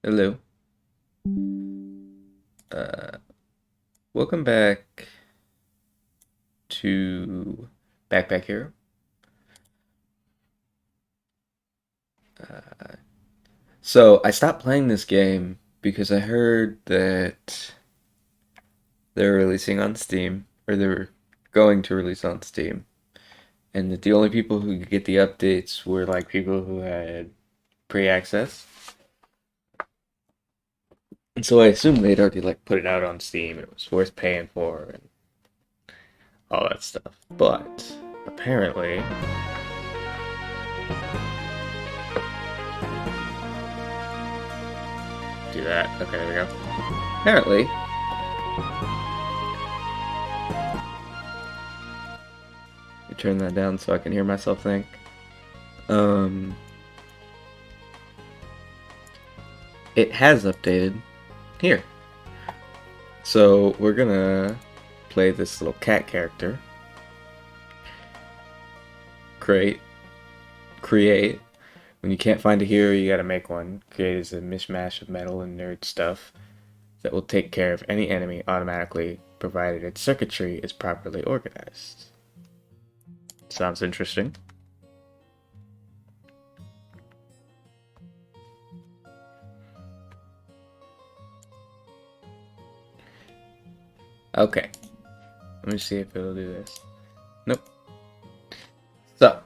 Hello. Uh, Welcome back to Backpack Hero. Uh, so I stopped playing this game because I heard that they're releasing on Steam, or they were going to release on Steam, and that the only people who could get the updates were like people who had pre-access. And so I assumed they'd already like put it out on Steam. It was worth paying for and all that stuff. But apparently, do that. Okay, there we go. Apparently, you turn that down so I can hear myself think. Um, it has updated here. So we're gonna play this little cat character. Create, create. When you can't find a hero, you gotta make one. Create is a mishmash of metal and nerd stuff that will take care of any enemy automatically, provided its circuitry is properly organized. Sounds interesting. Okay, let me see if it'll do this. Nope. So,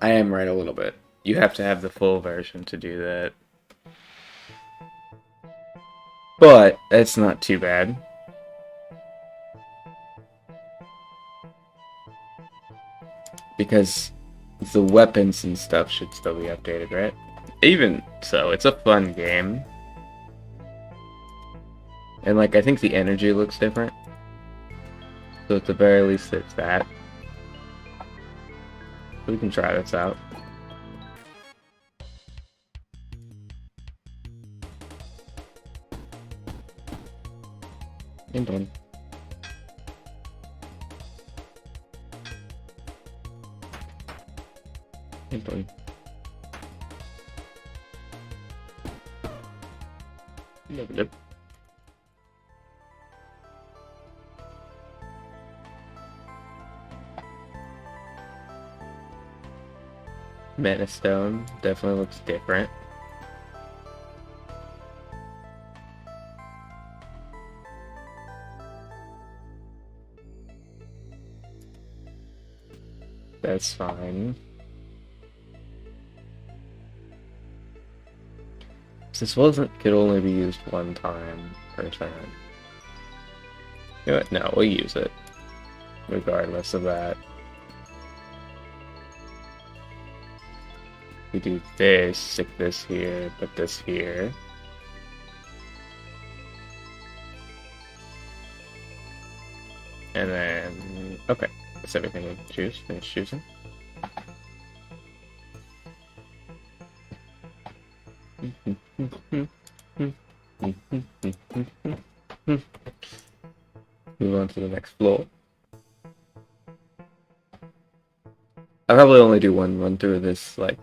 I am right a little bit. You have to have the full version to do that. But it's not too bad. Because the weapons and stuff should still be updated, right? Even so, it's a fun game. And like I think the energy looks different. So at the very least it's that. We can try this out. And done. And done. Nope. Mana Stone definitely looks different. That's fine. This wasn't could only be used one time per turn. You know what? No, we'll use it. Regardless of that. We do this, stick this here, put this here. And then, okay, that's everything we choose. Finish choosing. Move on to the next floor. I'll probably only do one run through of this, like,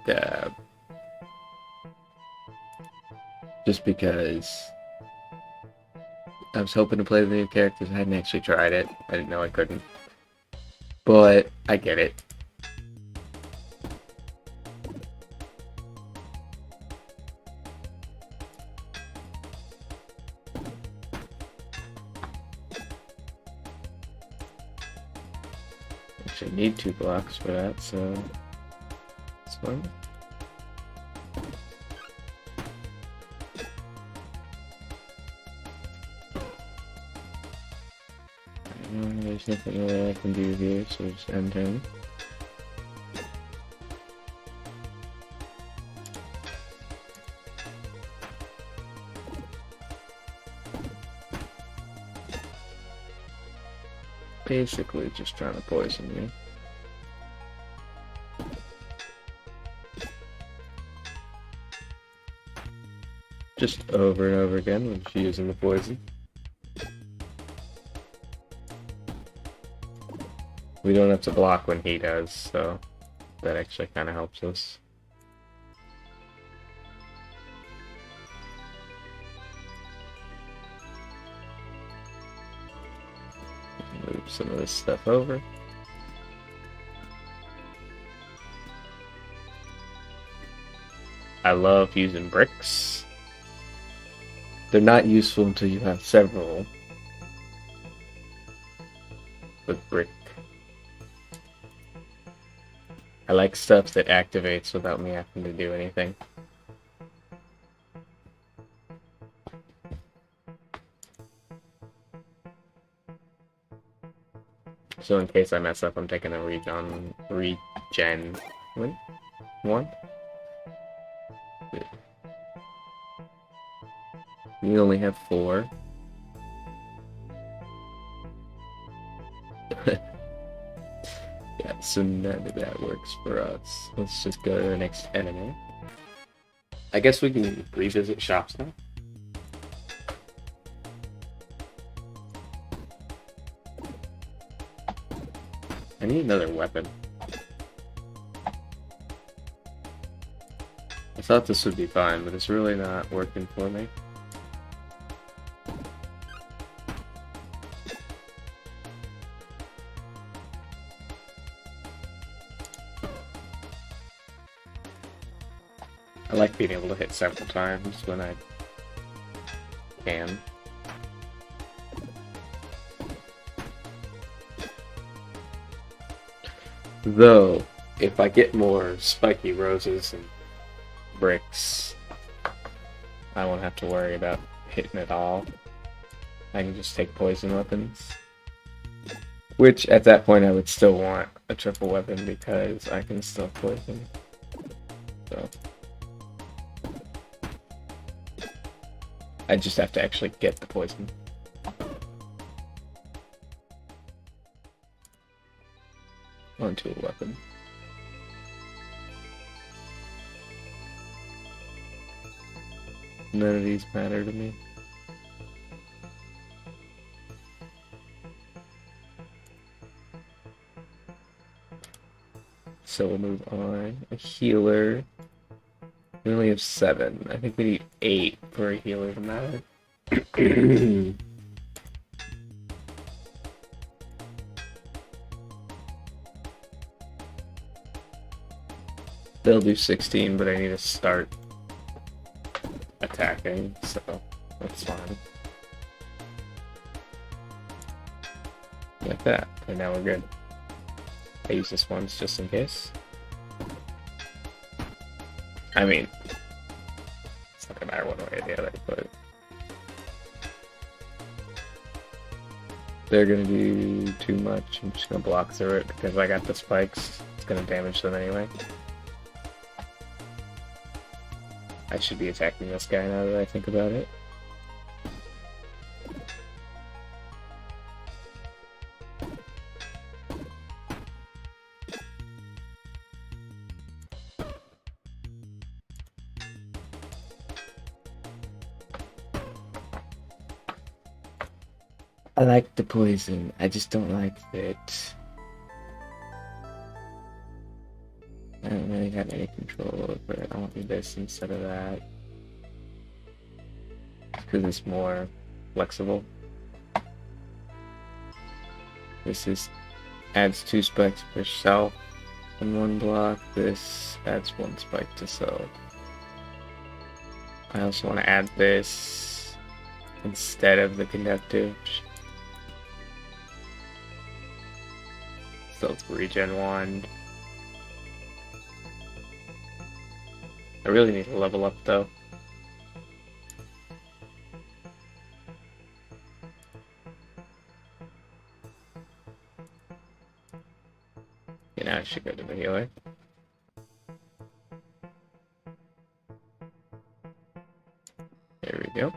just because I was hoping to play the new characters. I hadn't actually tried it. I didn't know I couldn't. But I get it. Actually need 2 blocks for that, so it's fine. There's nothing really I can do here, so just end turn. Basically just trying to poison you. Just over and over again when she's using the poison. We don't have to block when he does, so that actually kind of helps us. Move some of this stuff over. I love using bricks. They're not useful until you have several. With brick. I like stuff that activates without me having to do anything. So in case I mess up, I'm taking a regen one. You only have 4. Yeah, so none of that works for us. Let's just go to the next enemy. I guess we can revisit shops now. I need another weapon. I thought this would be fine, but it's really not working for me. I like being able to hit several times when I can. Though, if I get more spiky roses and bricks, I won't have to worry about hitting it all. I can just take poison weapons. Which, at that point, I would still want a triple weapon because I can still poison. So I just have to actually get the poison. Onto a weapon. None of these matter to me. So we'll move on. A healer. We only have 7. I think we need 8 for a healer to matter. They'll do 16, but I need to start attacking, so that's fine. Like that, and now we're good. I use this once just in case. I mean, it's not gonna matter one way or the other, but they're gonna do too much. I'm just gonna block through it because I got the spikes. It's gonna damage them anyway. I should be attacking this guy now that I think about it. I like the poison, I just don't like that I don't really have any control over it. I want to do this instead of that. Because it's more flexible. This is adds 2 spikes per self in 1 block. This adds 1 spike to self. I also want to add this instead of the conductive. So it's regen 1. I really need to level up though. Okay, now I should go to the healer. There we go.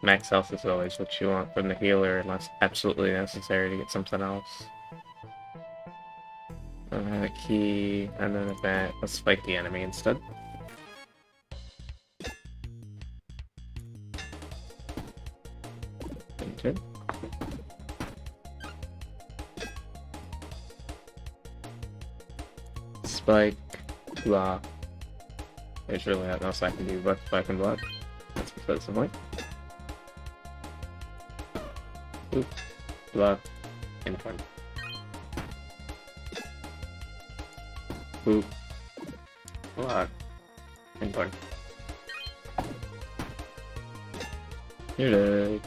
Max health is always what you want from the healer unless absolutely necessary to get something else. I don't have a key, and then a bat. Let's spike the enemy instead. Enter. Spike, block. There's really nothing else I can do but spike and block. That's besides the point. Oop. Block. Info. Oop. Block. Info. You're dead.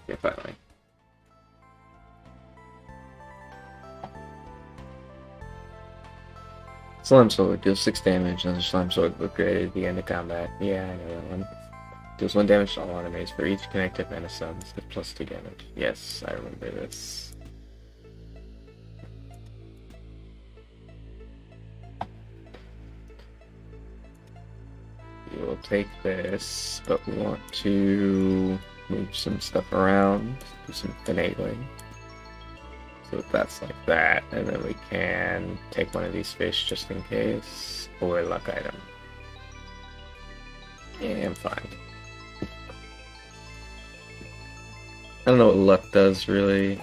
Yeah, finally. Slime Sword deals 6 damage. Another Slime Sword will created at the end of combat. Yeah, I know that one. Deals 1 damage to all enemies for each connected mana suns with plus 2 damage. Yes, I remember this. We will take this, but we want to move some stuff around, do some finagling. So that's like that, and then we can take one of these fish just in case, or a luck item. Yeah, I'm fine. I don't know what luck does, really.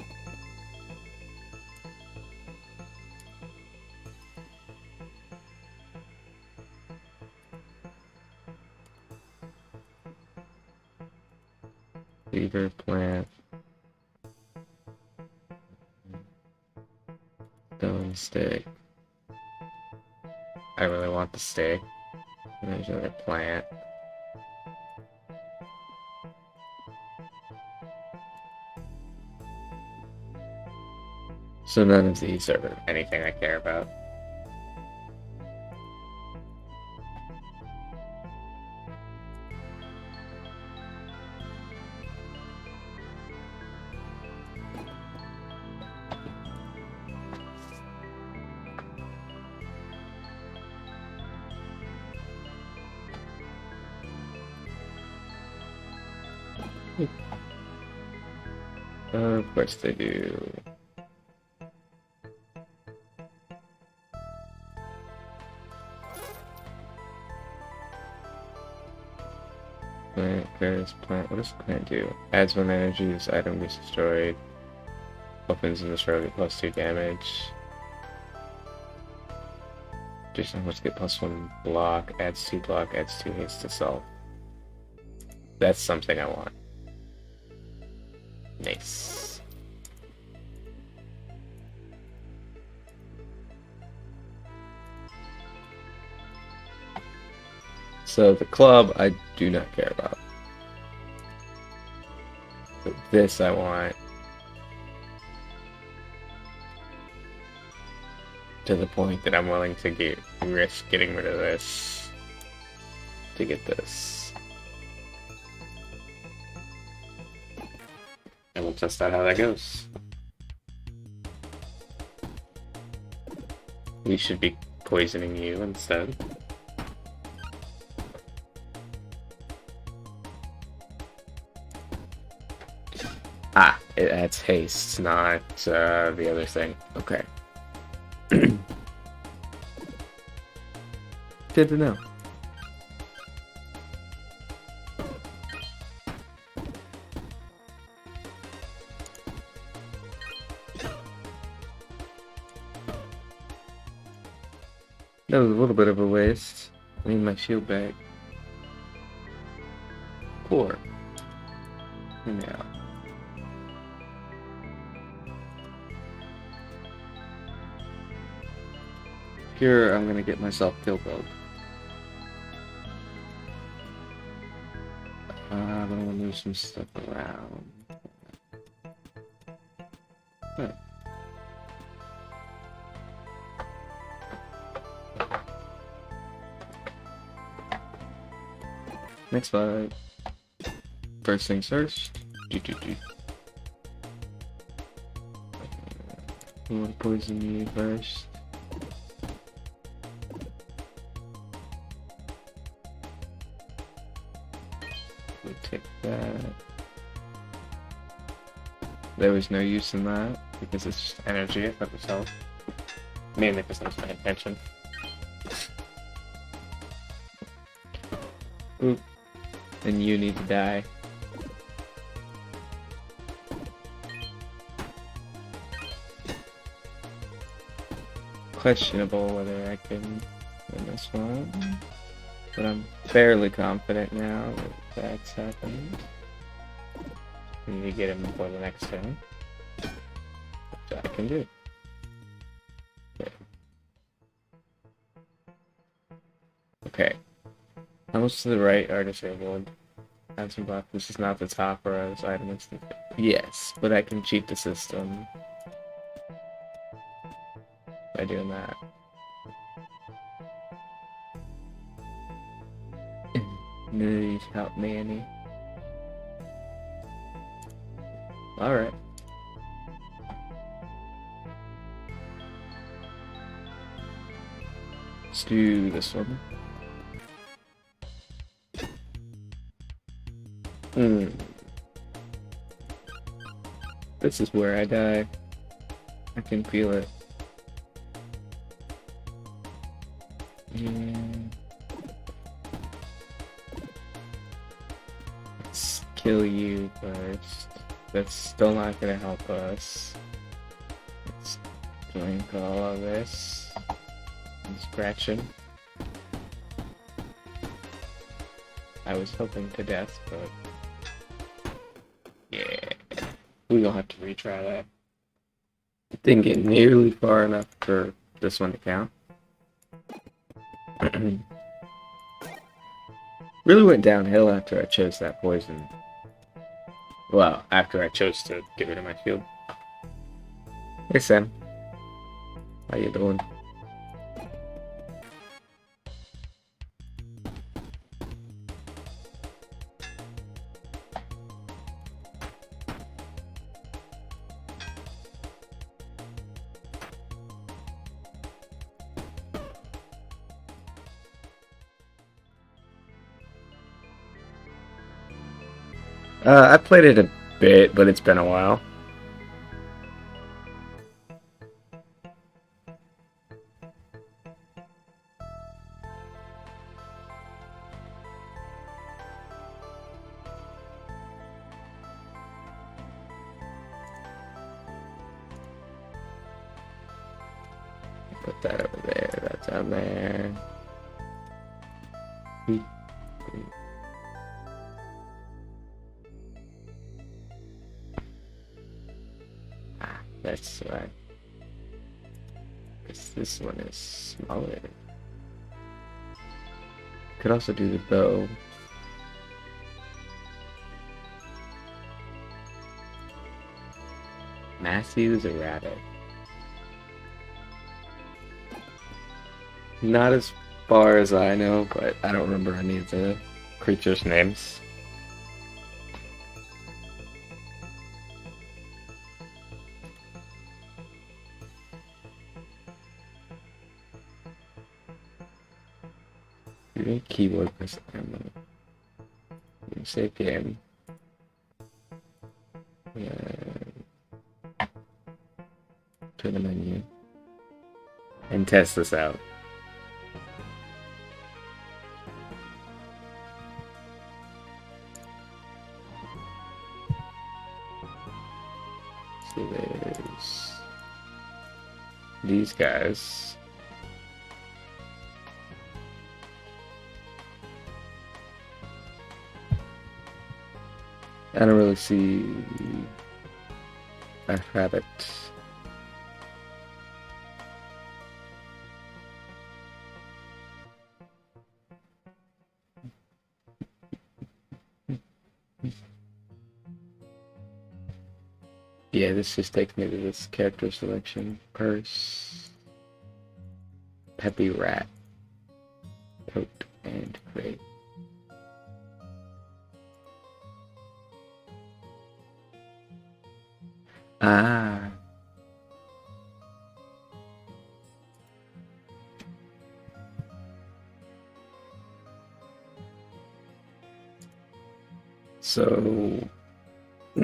Beaver plant. Stone stick. I really want the stick. And there's another plant. So none of these are anything I care about. Of course they do. Plant, Paris, plant. What does plant do? Adds 1 energy, this item gets destroyed. Opens in this row, get plus 2 damage. Just let's get plus 1 block, adds 2 block, adds 2 haste to self. That's something I want. Nice. So the club I do not care about. But this I want. To the point that I'm willing to risk getting rid of this to get this. And we'll test out how that goes. We should be poisoning you instead. Ah, it adds haste, not the other thing. Okay. Good to know. That was a little bit of a waste. I need my shield back. Poor. Now. Here, I'm gonna get myself kill build. I'm gonna move some stuff around. Right. Next fight. First things first. I want to poison you first. We'll take that. There was no use in that because it's just energy if it was health. Mainly because I was paying attention. Oop. And you need to die. Questionable whether I can win this one, but I'm fairly confident now that that's happened. We need to get him before the next turn. Which I can do. Okay. Almost to the right are disabled. Answer block. This is not the top row, so item is the... Yes, but I can cheat the system by doing that. Need help, Manny. Alright. Let's do this one. This is where I die. I can feel it. Let's kill you first. That's still not gonna help us. Let's drink all of this. I'm scratching. I was hoping to death, but yeah, we gonna have to retry that. Didn't get nearly far enough for this one to count. Really went downhill after I chose that poison. Well, after I chose to get rid of my shield. Hey Sam, how you doing? I played it a bit, but it's been a while. Put that over there, that's down there. That's right. Because this one is smaller. Could also do the bow. Matthew's a rabbit. Not as far as I know, but I don't remember any of the creatures' names. Keyboard press ammo. Save game. To the menu. And test this out. So there's these guys. I don't really see a rabbit. Yeah, this just takes me to this character selection. Purse, Peppy Rat, Coat, and Crate. Ah. So, how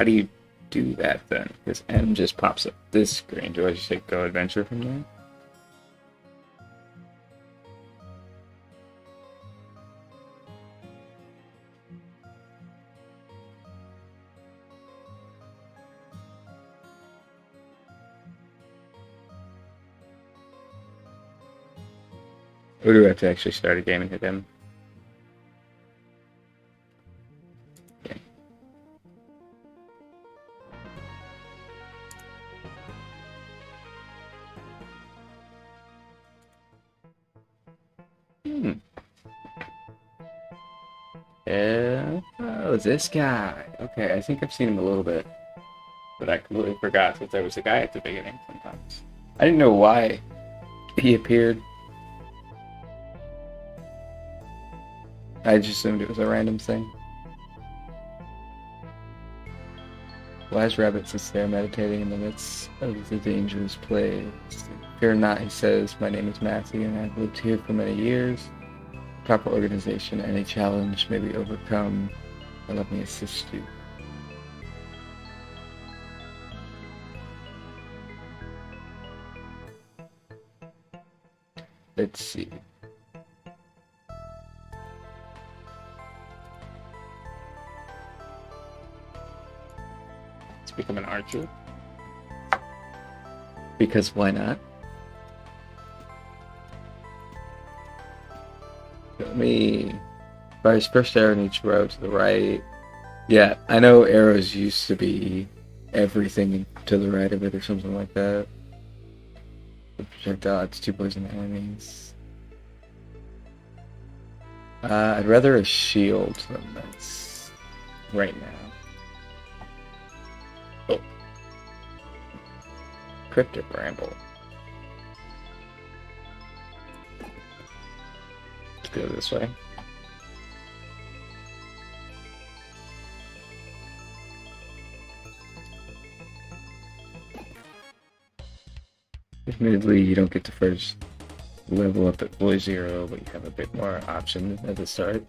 do you do that then? Because M just pops up this screen. Do I just say go adventure from there? Or do we have to actually start a game and hit M? Okay. Yeah. Oh, this guy. Okay, I think I've seen him a little bit, but I completely forgot that there was a guy at the beginning sometimes. I didn't know why he appeared. I just assumed it was a random thing. Wise Rabbit sits there meditating in the midst of the dangerous place. Fear not, he says. My name is Matthew, and I've lived here for many years. Proper organization, any challenge may be overcome. And let me assist you. Let's see. Let's become an archer. Because why not? Let me fire his first arrow in each row to the right. Yeah, I know arrows used to be everything to the right of it or something like that. The projectile adds 2 poison enemies. I'd rather a shield than this right now. Oh, Cryptic Bramble. Let's go this way. Admittedly, you don't get to first level up at full 0, but you have a bit more option at the start.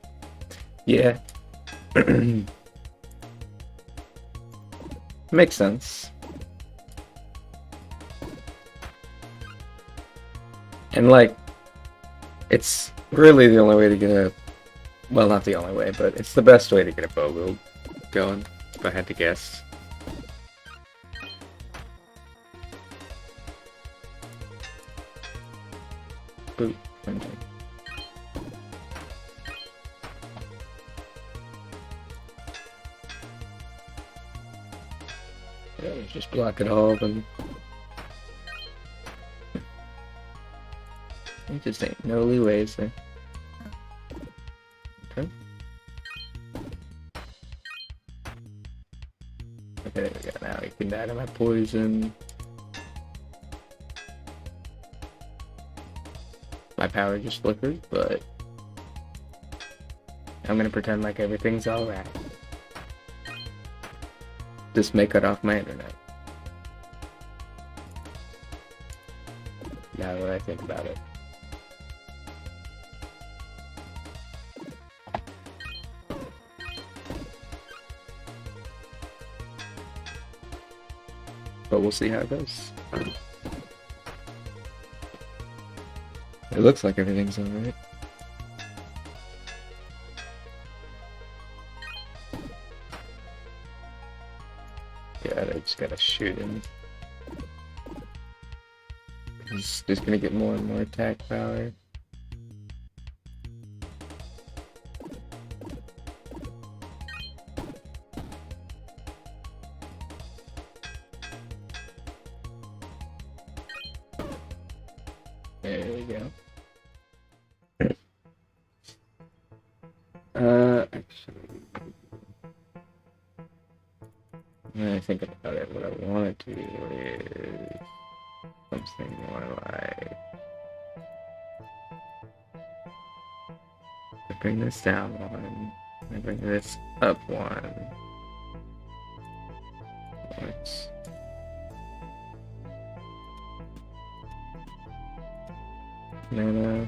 Yeah. Makes sense. And like, it's really the only way to get a, well, not the only way, but it's the best way to get a bow build going, if I had to guess. Boop. Yeah, just block it all, then it just ain't no leeways there. Okay. Okay, there we go. Now we can add my poison. My power just flickered, but I'm gonna pretend like everything's alright. This may cut off my internet. Now that I think about it. But we'll see how it goes. It looks like everything's alright. Yeah, I just gotta shoot him. He's just gonna get more and more attack power. There we go. Actually, when I think about it, what I want to do is something more like, I bring this down one, I bring this up one. Let's mana.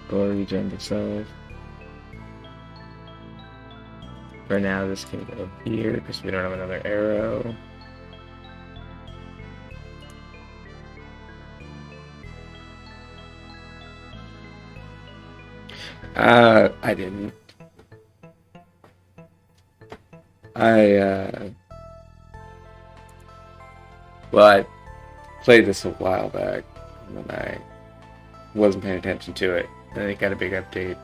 Or regen itself. For now, this can go here because we don't have another arrow. I didn't. Well, I played this a while back when I wasn't paying attention to it. And then it got a big update.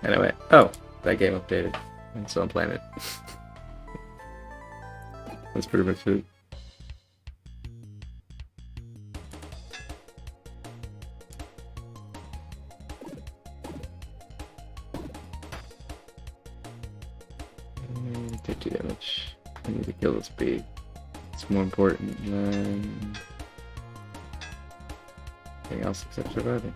And I went, oh, that game updated. And so I'm playing it. That's pretty much it. speed. It's more important than anything else except surviving.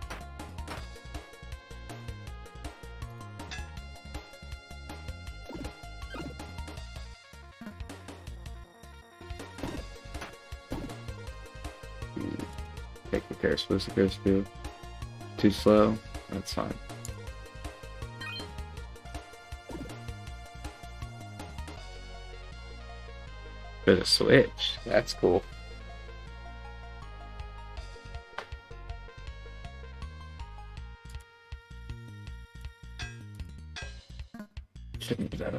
Take repair, supposed to go speed. Too slow? That's fine. There's a switch. That's cool. Shouldn't do that.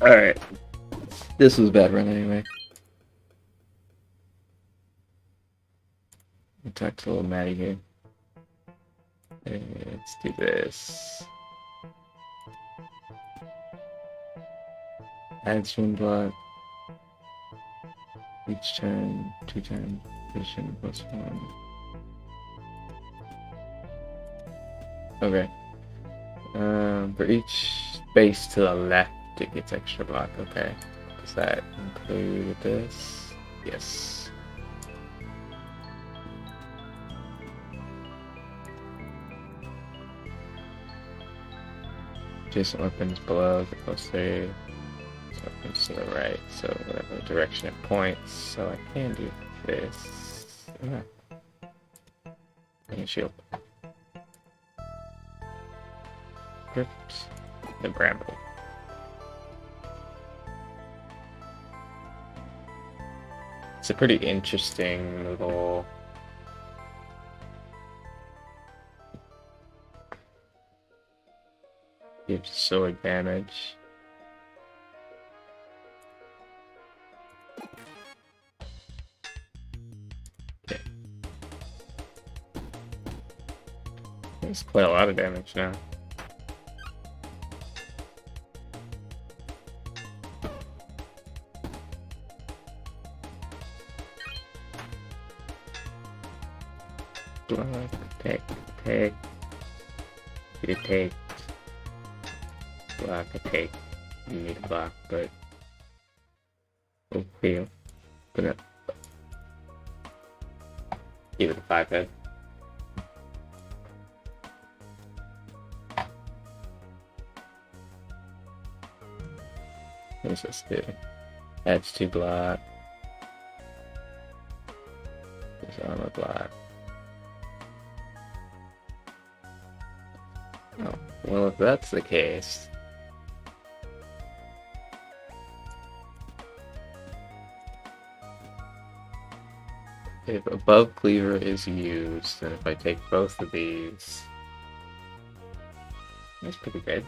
Alright. This was a bad run anyway. I'll talk to little Maddie here. Hey, let's do this. Add swing block. Each turn, 2 times position +1. Okay. For each space to the left, it gets extra block. Okay. Does that include this? Yes. Adjacent weapons below the poster. Weapons to the right, so whatever direction it points. So I can do this. And shield. Crypt. The bramble. It's a pretty interesting little gives sword damage. Okay. That's quite a lot of damage now. Block, attack, attack. Get attacked. Block, attack. You need a block, but oh, fail. Put up. Give it a 5 head. What's this do? Adds 2 block. There's armor block. Oh, well, if that's the case, if above cleaver is used, and if I take both of these, that's pretty good.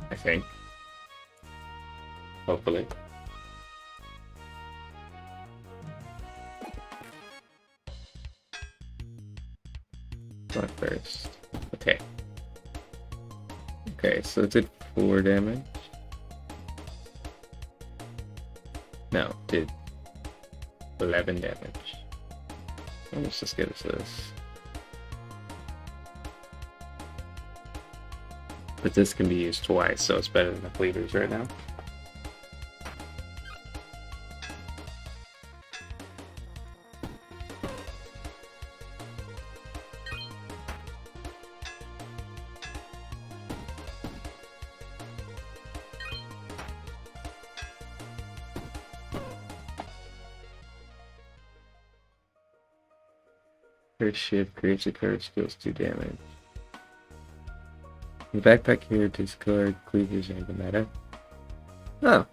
I think. Hopefully. Block first. Okay. Okay, so it did 4 damage. No, it did 11 damage. Let's just get us this. But this can be used twice, so it's better than the cleavers right now. Curse shift creates a curse, deals 2 damage. The backpack here discard cleavers into the meta. Oh.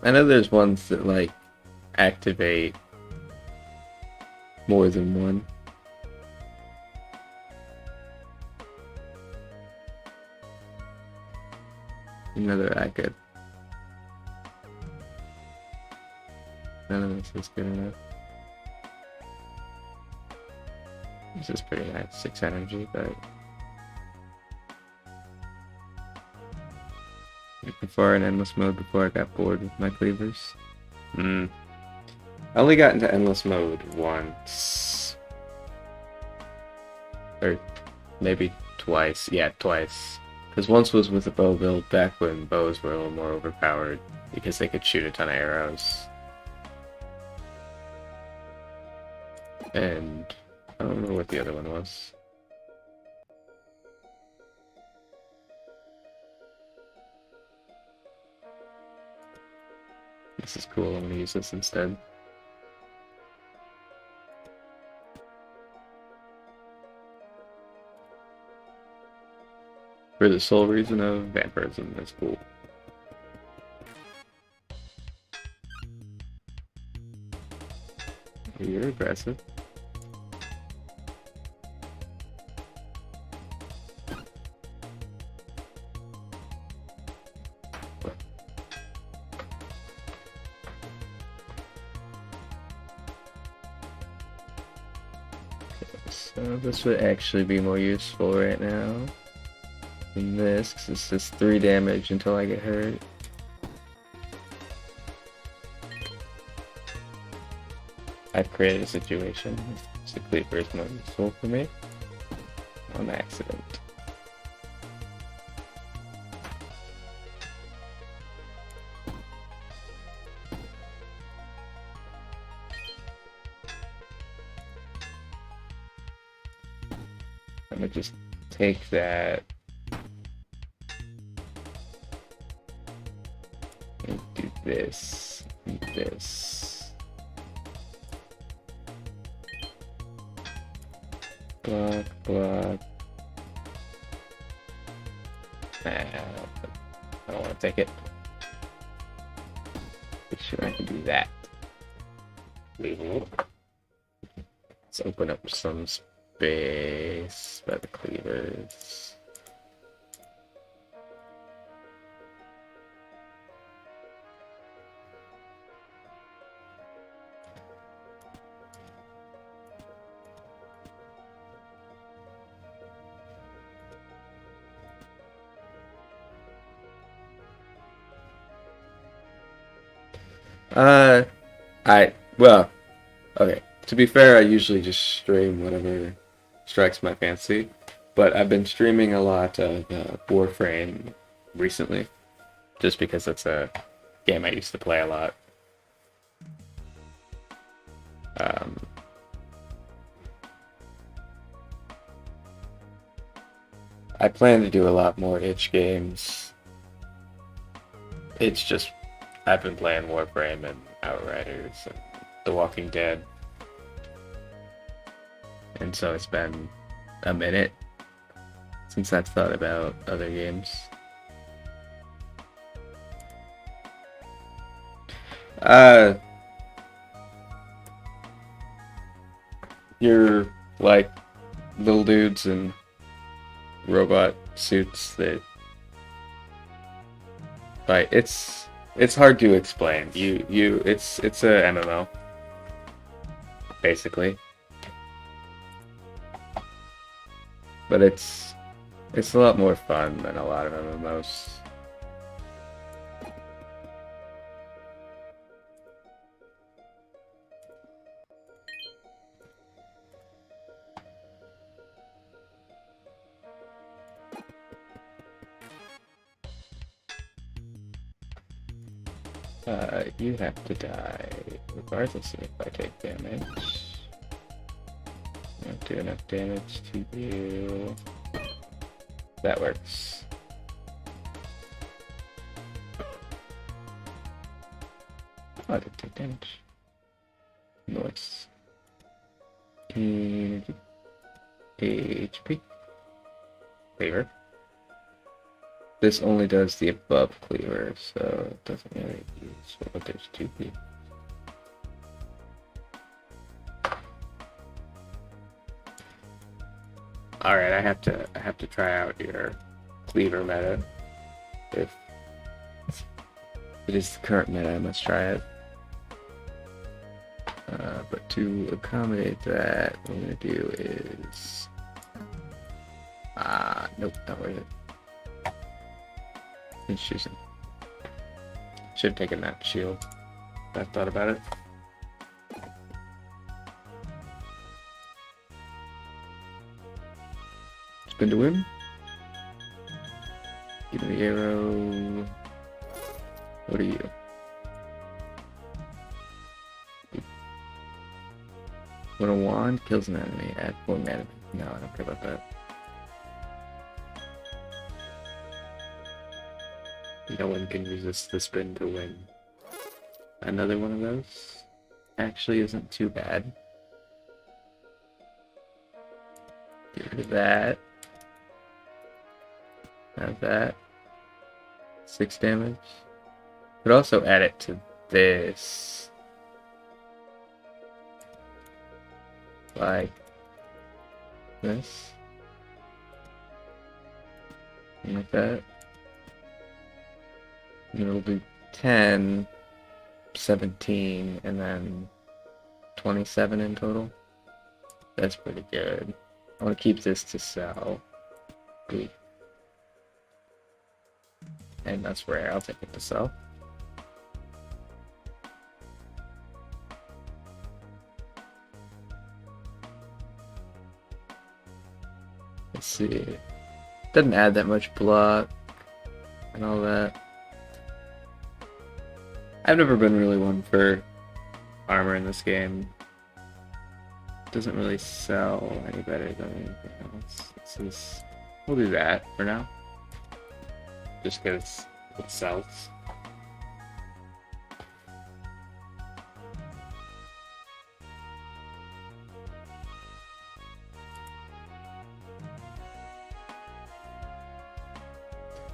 I know there's ones that like activate more than one. Another I could. None of this is good enough. This is pretty nice, 6 energy, but before in endless mode before I got bored with my cleavers. I only got into endless mode once. Or maybe twice. Yeah, twice. Because once was with a bow build back when bows were a little more overpowered because they could shoot a ton of arrows. And I don't remember what the other one was. This is cool. I'm gonna use this instead. For the sole reason of vampirism, that's cool. You're aggressive. So this would actually be more useful right now than this, because it's just 3 damage until I get hurt. I've created a situation. The cleaver is more useful for me. On accident. I'm gonna just take that and do this and this. Block, block. Nah, I don't want to take it. Be sure I can do that. Let's open up some space by the cleavers. Uh, well, okay. To be fair, I usually just stream whatever strikes my fancy, but I've been streaming a lot of Warframe recently, just because it's a game I used to play a lot. Um, I plan to do a lot more itch games. It's just I've been playing Warframe and Outriders and The Walking Dead, and so it's been a minute since I've thought about other games. Uh, you're like little dudes in robot suits that fight. It's hard to explain. It's a MMO basically, but it's a lot more fun than a lot of MMOs. You have to die, regardless of if I take damage. I don't do enough damage to you. That works. Oh, I didn't take damage. Noise. HP. Cleaver. This only does the above cleaver, so it doesn't really use what there's 2 people. Alright, I have to try out your cleaver meta. If it is the current meta, I must try it. But to accommodate that, what I'm gonna do is nope, not worth it. It's choosing. Should have taken that shield. I thought about it. Spin to win. Give me the arrow. What are you? When a wand kills an enemy, add 4 mana. No, I don't care about that. No one can resist the spin to win. Another one of those Actually isn't too bad. Get rid of that. Have that. 6 damage. Could also add it to this. Like this. Like that. And it'll do 10, 17, and then 27 in total. That's pretty good. I want to keep this to sell. Ooh. And that's rare. I'll take it to sell. Let's see. Doesn't add that much block and all that. I've never been really one for armor in this game. Doesn't really sell any better than anything else. We'll do that for now. just because it sells.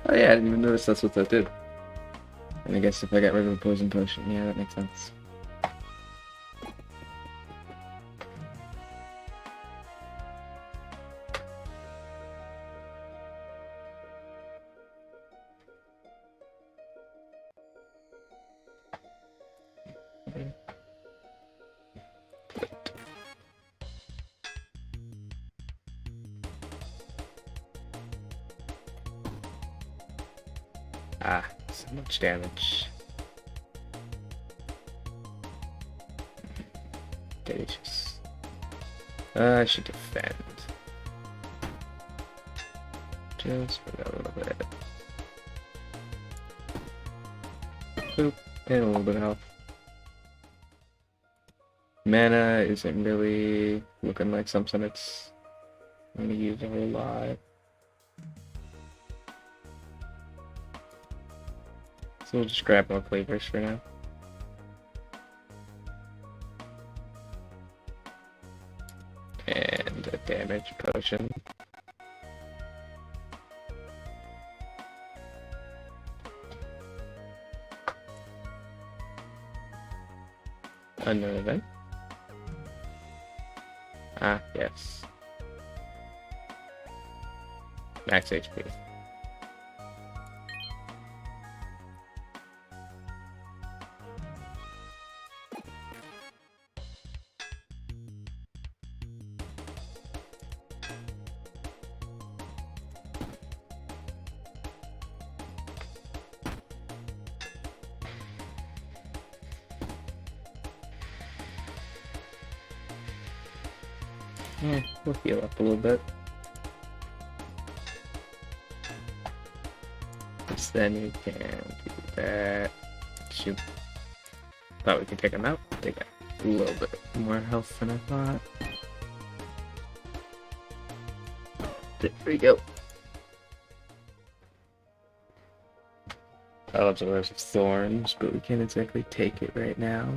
Oh yeah, I didn't even notice that's what that did. And I guess if I got rid of a poison potion, yeah, that makes sense. Ah, so much damage. Delicious. I should defend. Just for that little bit. Boop, and a little bit of health. Mana isn't really looking like something it's going to use a whole lot. So we'll just grab more flavors for now. And a damage potion. Another event. Ah, yes. Max HP. Yeah, we'll heal up a little bit. So then you can do that. Shoot. Thought we could take them out. They got a little bit more health than I thought. There we go. I'll have of thorns, but we can't exactly take it right now.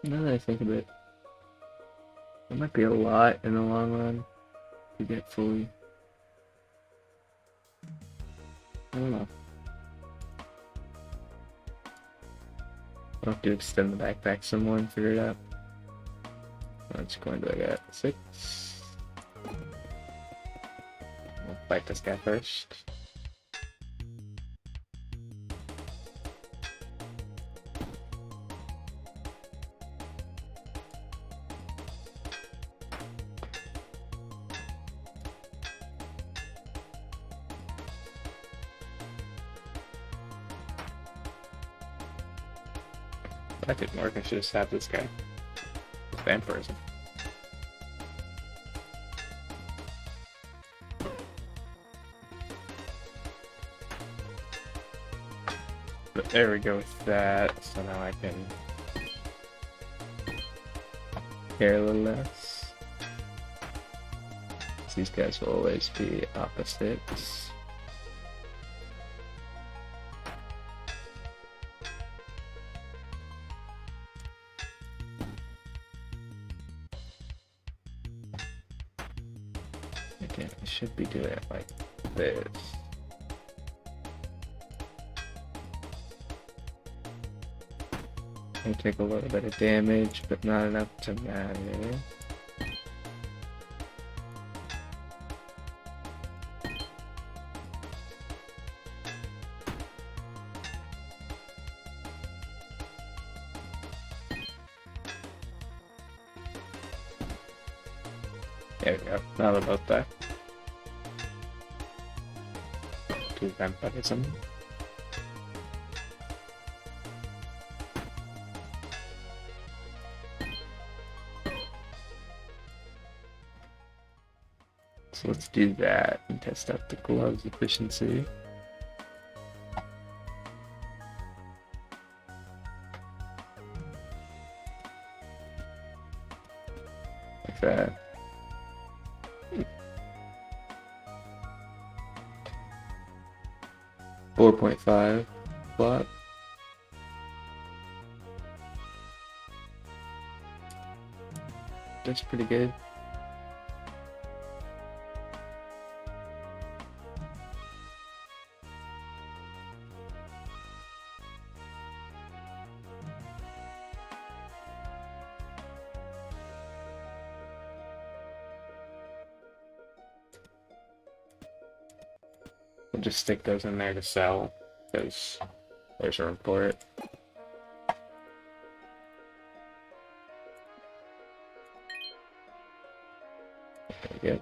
Now that I think of it, it might be a lot in the long run to get fully. I don't know. I'll have to extend the backpack some more and figure it out. How much coin do I got? 6. We'll fight this guy first. That didn't work. I should have stabbed this guy. This vampirism. But there we go with that. So now I can care a little less. These guys will always be opposites. Again, I should be doing it like this. I take a little bit of damage, but not enough to matter. There we go. Now they're both die. Do vampirism. So let's do that and test out the gloves efficiency. Like that. 4.5 plot. That's pretty good. We'll just stick those in there to sell, because there's room for it. There we go.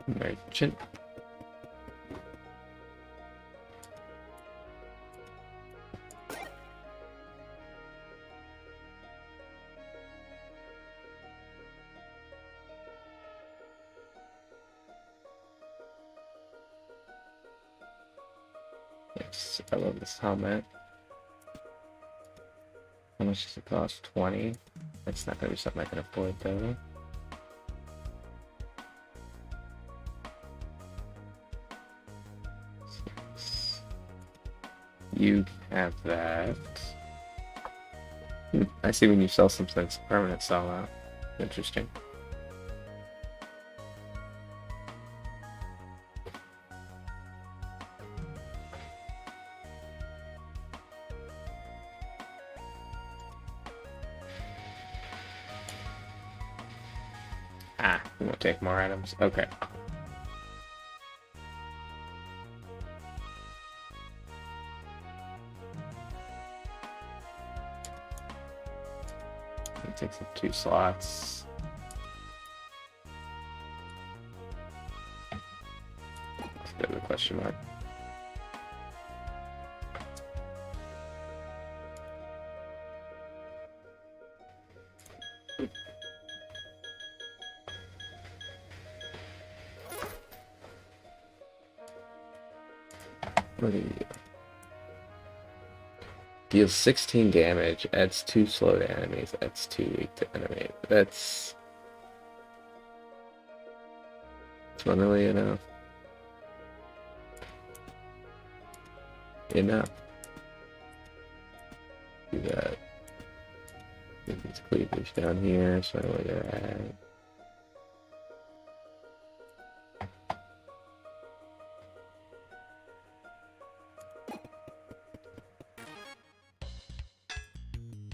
Merchant. Yes, I love this helmet. How much does it cost? 20. That's not gonna be something I can afford though. You have that. I see when you sell something, it's a permanent sellout. Interesting. Ah, we won't take more items. Okay. It takes up 2 slots. Let's go to the question mark. What are you? Deals 16 damage, adds 2 slow to enemies, adds 2 weak to enemy. That's not really enough. Enough. Do that. Get these cleavers down here so I know where they're at.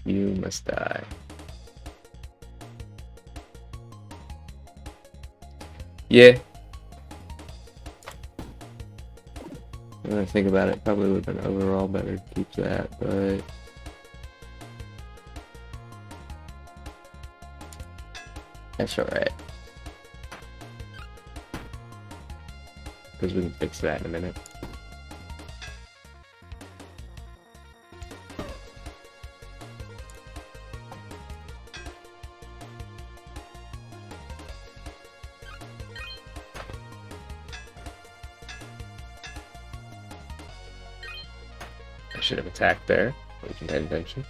You must die. Yeah. When I think about it, probably would have been overall better to keep that, but that's alright. Because we can fix that in a minute. should have attacked there. Wasn't paying attention.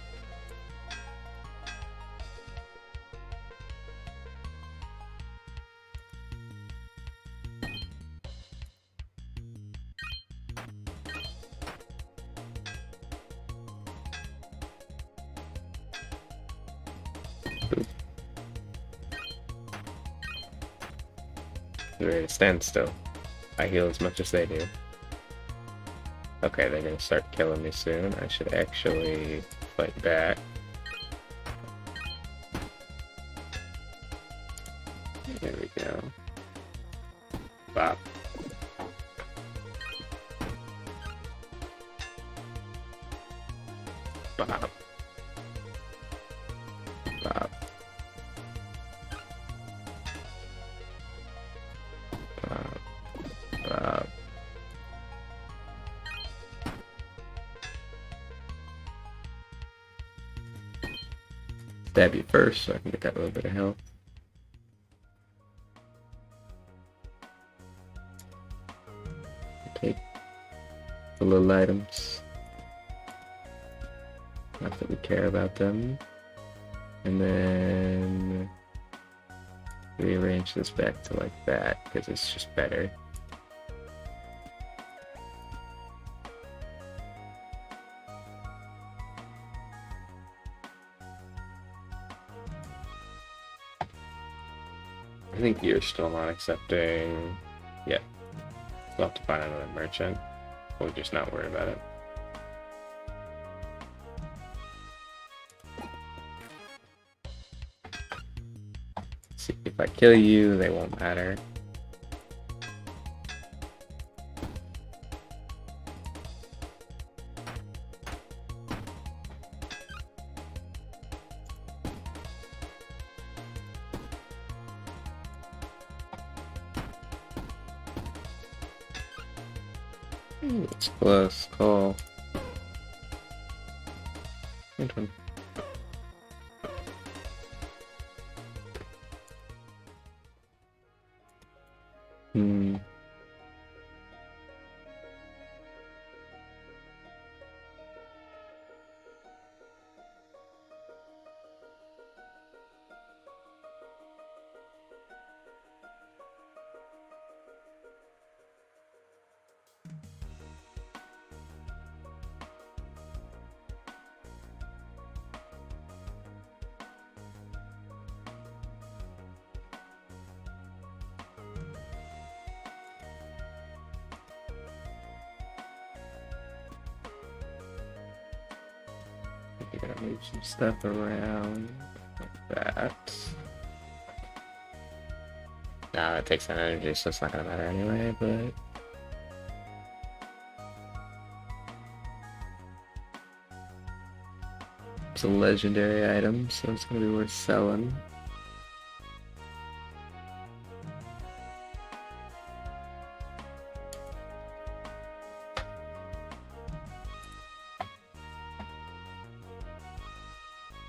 They're ready to stand still. I heal as much as they do. Okay, they're gonna start killing me soon. I should actually fight back. There we go. Bop. Bop. Bop. Bop. Bop. Stab you first so I can get that little bit of health. Take the little items. Not that we care about them. And then rearrange this back to like that because it's just better. I think you're still not accepting. Yeah. We'll have to find another merchant. We'll just not worry about it. See, if I kill you, they won't matter. It's close call. Good one. Hmm. You're gonna move some stuff around like that. Nah, that takes that energy, so it's not gonna matter anyway, but it's a legendary item, so it's gonna be worth selling.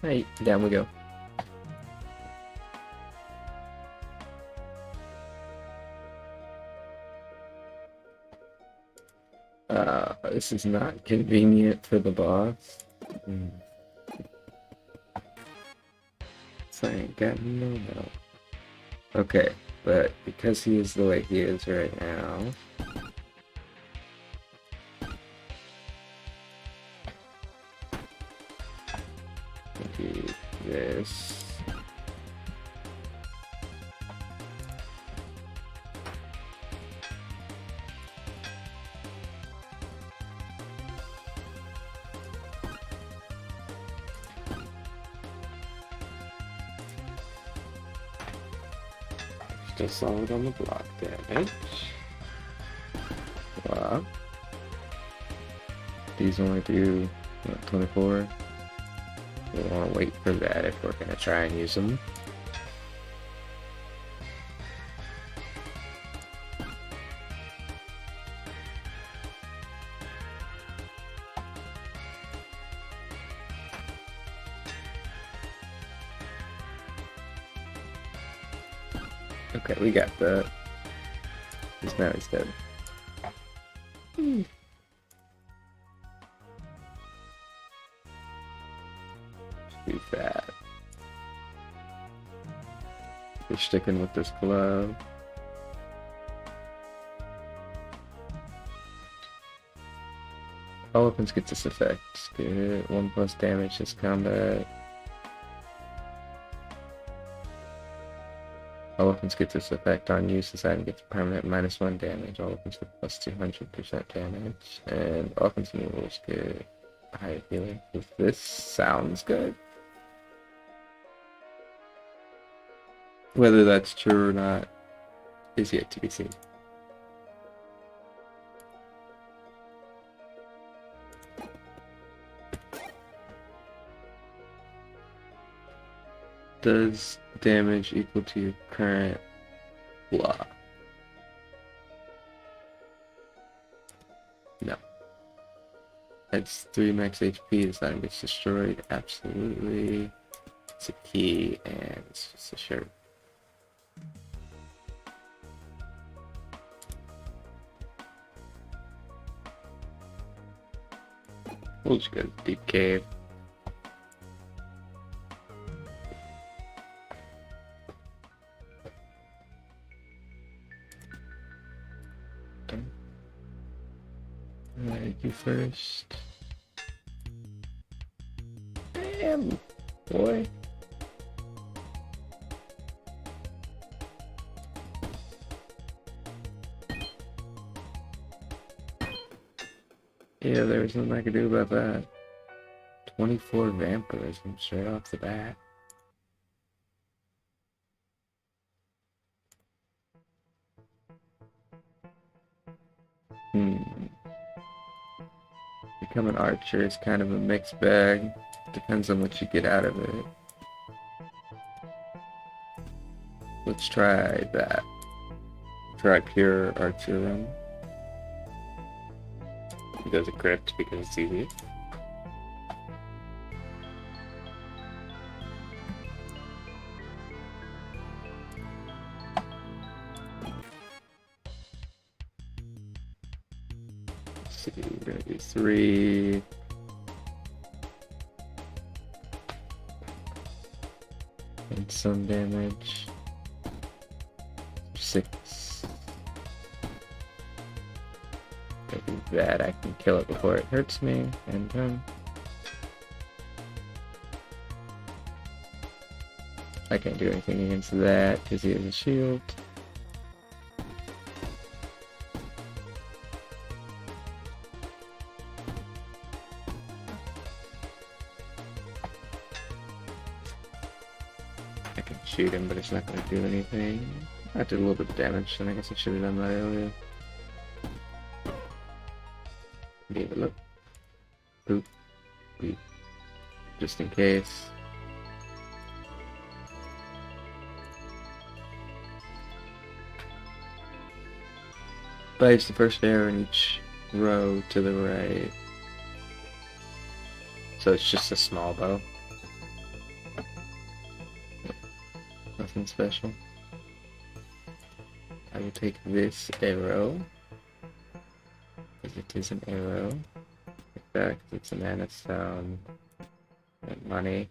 Hey, down we go. This is not convenient for the boss. So I ain't got no milk. Okay, but because he is the way he is right now, do this. Still solid on the block damage. Wow. These only do what, 24. We want to wait for that if we're gonna try and use them. Okay, we got that. Now he's dead. sticking with this glove. All weapons get this effect. Get 1+ damage this combat. All weapons get this effect on use. This item gets permanent -1 damage. All weapons get plus 200% damage. And offense moves get higher healing. This sounds good. Whether that's true or not is yet to be seen. Does damage equal to your current blah? No. That's 3 max HP. This item gets destroyed. Absolutely. It's a key, and it's just a shirt. We'll just go to the deep cave. Alright, you first. Damn, boy. Yeah, there's nothing I can do about that. 24 vampirism straight off the bat. Become an archer is kind of a mixed bag. Depends on what you get out of it. Let's try that. Try pure archery. He does a crypt because it's easy. Let's see, we're gonna do 3. And some damage. 6. Maybe that I can kill it before it hurts me, and done. I can't do anything against that because he has a shield. I can shoot him, but it's not going to do anything. I did a little bit of damage, and I guess I should have done that earlier. Give it a look. Boop. Boop. Just in case. Place the first arrow in each row to the right. So it's just a small bow. Nothing special. I will take this arrow, because it is an arrow. Take that, because it's a mana stone. And money.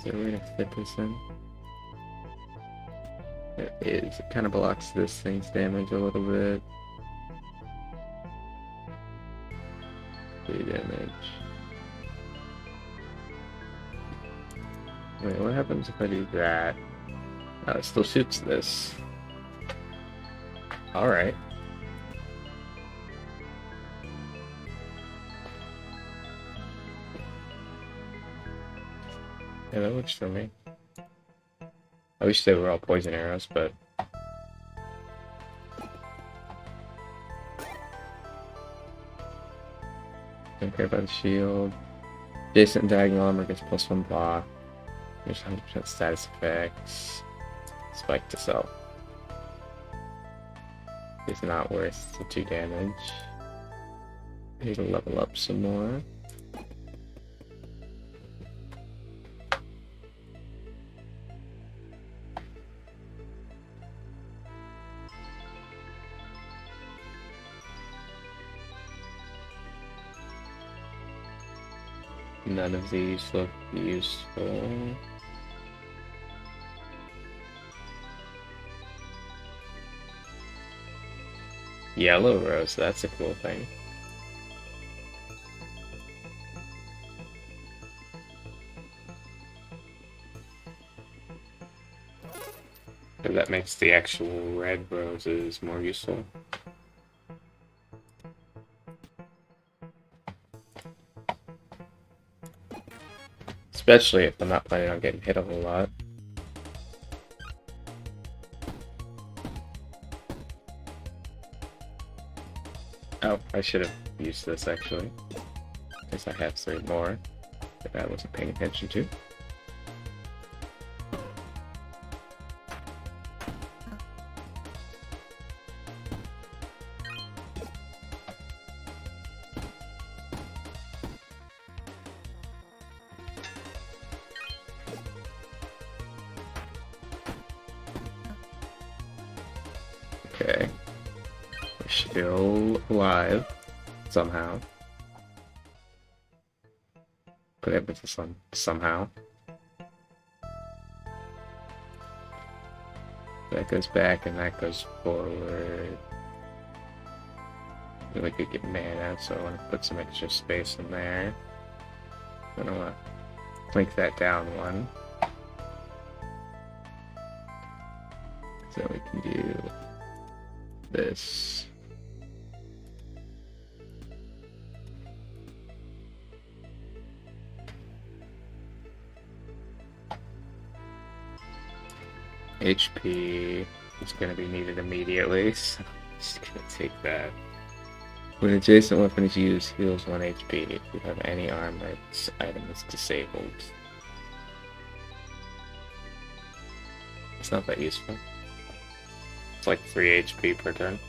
So we're gonna fit this in. It is. It kind of blocks this thing's damage a little bit. 3 damage. Wait, what happens if I do that? Oh, it still shoots this. Alright. Yeah, that works for me. I wish they were all poison arrows, but... Don't care about the shield. Adjacent diagonal armor gets +1 block. There's 100% status effects. Spike to self. It's not worth the 2 damage. Need to level up some more. None of these look useful. Yellow rose, that's a cool thing. But that makes the actual red roses more useful. Especially if I'm not planning on getting hit a whole lot. Oh, I should have used this actually. Because I have 3 more that I wasn't paying attention to. Okay. We're still alive. Somehow. Put emphasis on somehow. That goes back and that goes forward. We could get mana, so I want to put some extra space in there. Then I want to link that down 1. So we can do this. HP is going to be needed immediately, so I'm just going to take that. When adjacent weapon is used, heals 1 HP. If you have any armor, this item is disabled. It's not that useful. It's like 3 HP per turn.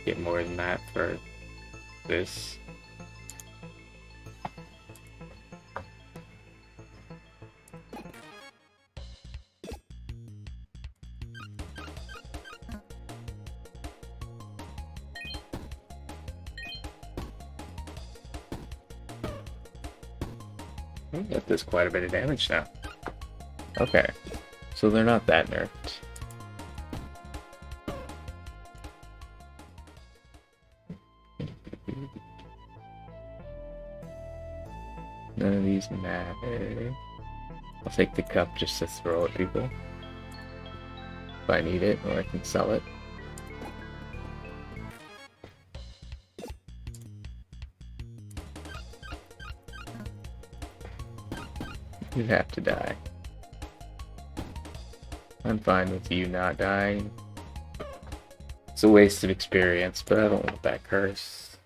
Get more than that for this. That does quite a bit of damage now. Okay, so they're not that nerfed. None of these matter. I'll take the cup just to throw at people. If I need it, or I can sell it. You have to die. I'm fine with you not dying. It's a waste of experience, but I don't want that curse.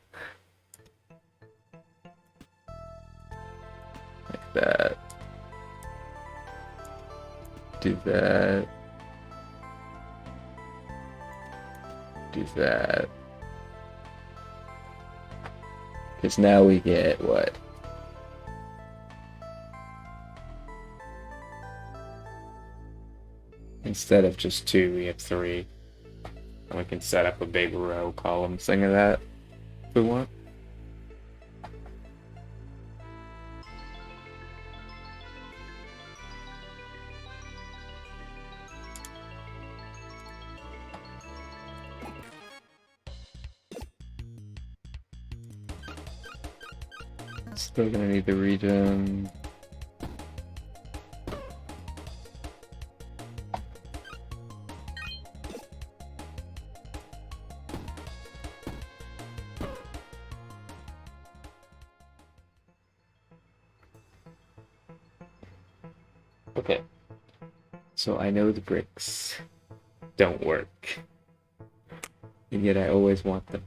Like that. Do that. Do that. Because now we get what? Instead of just 2, we have 3. And we can set up a big row column thing of that if we want. Still gonna need the region. Okay. So I know the bricks don't work. And yet I always want them.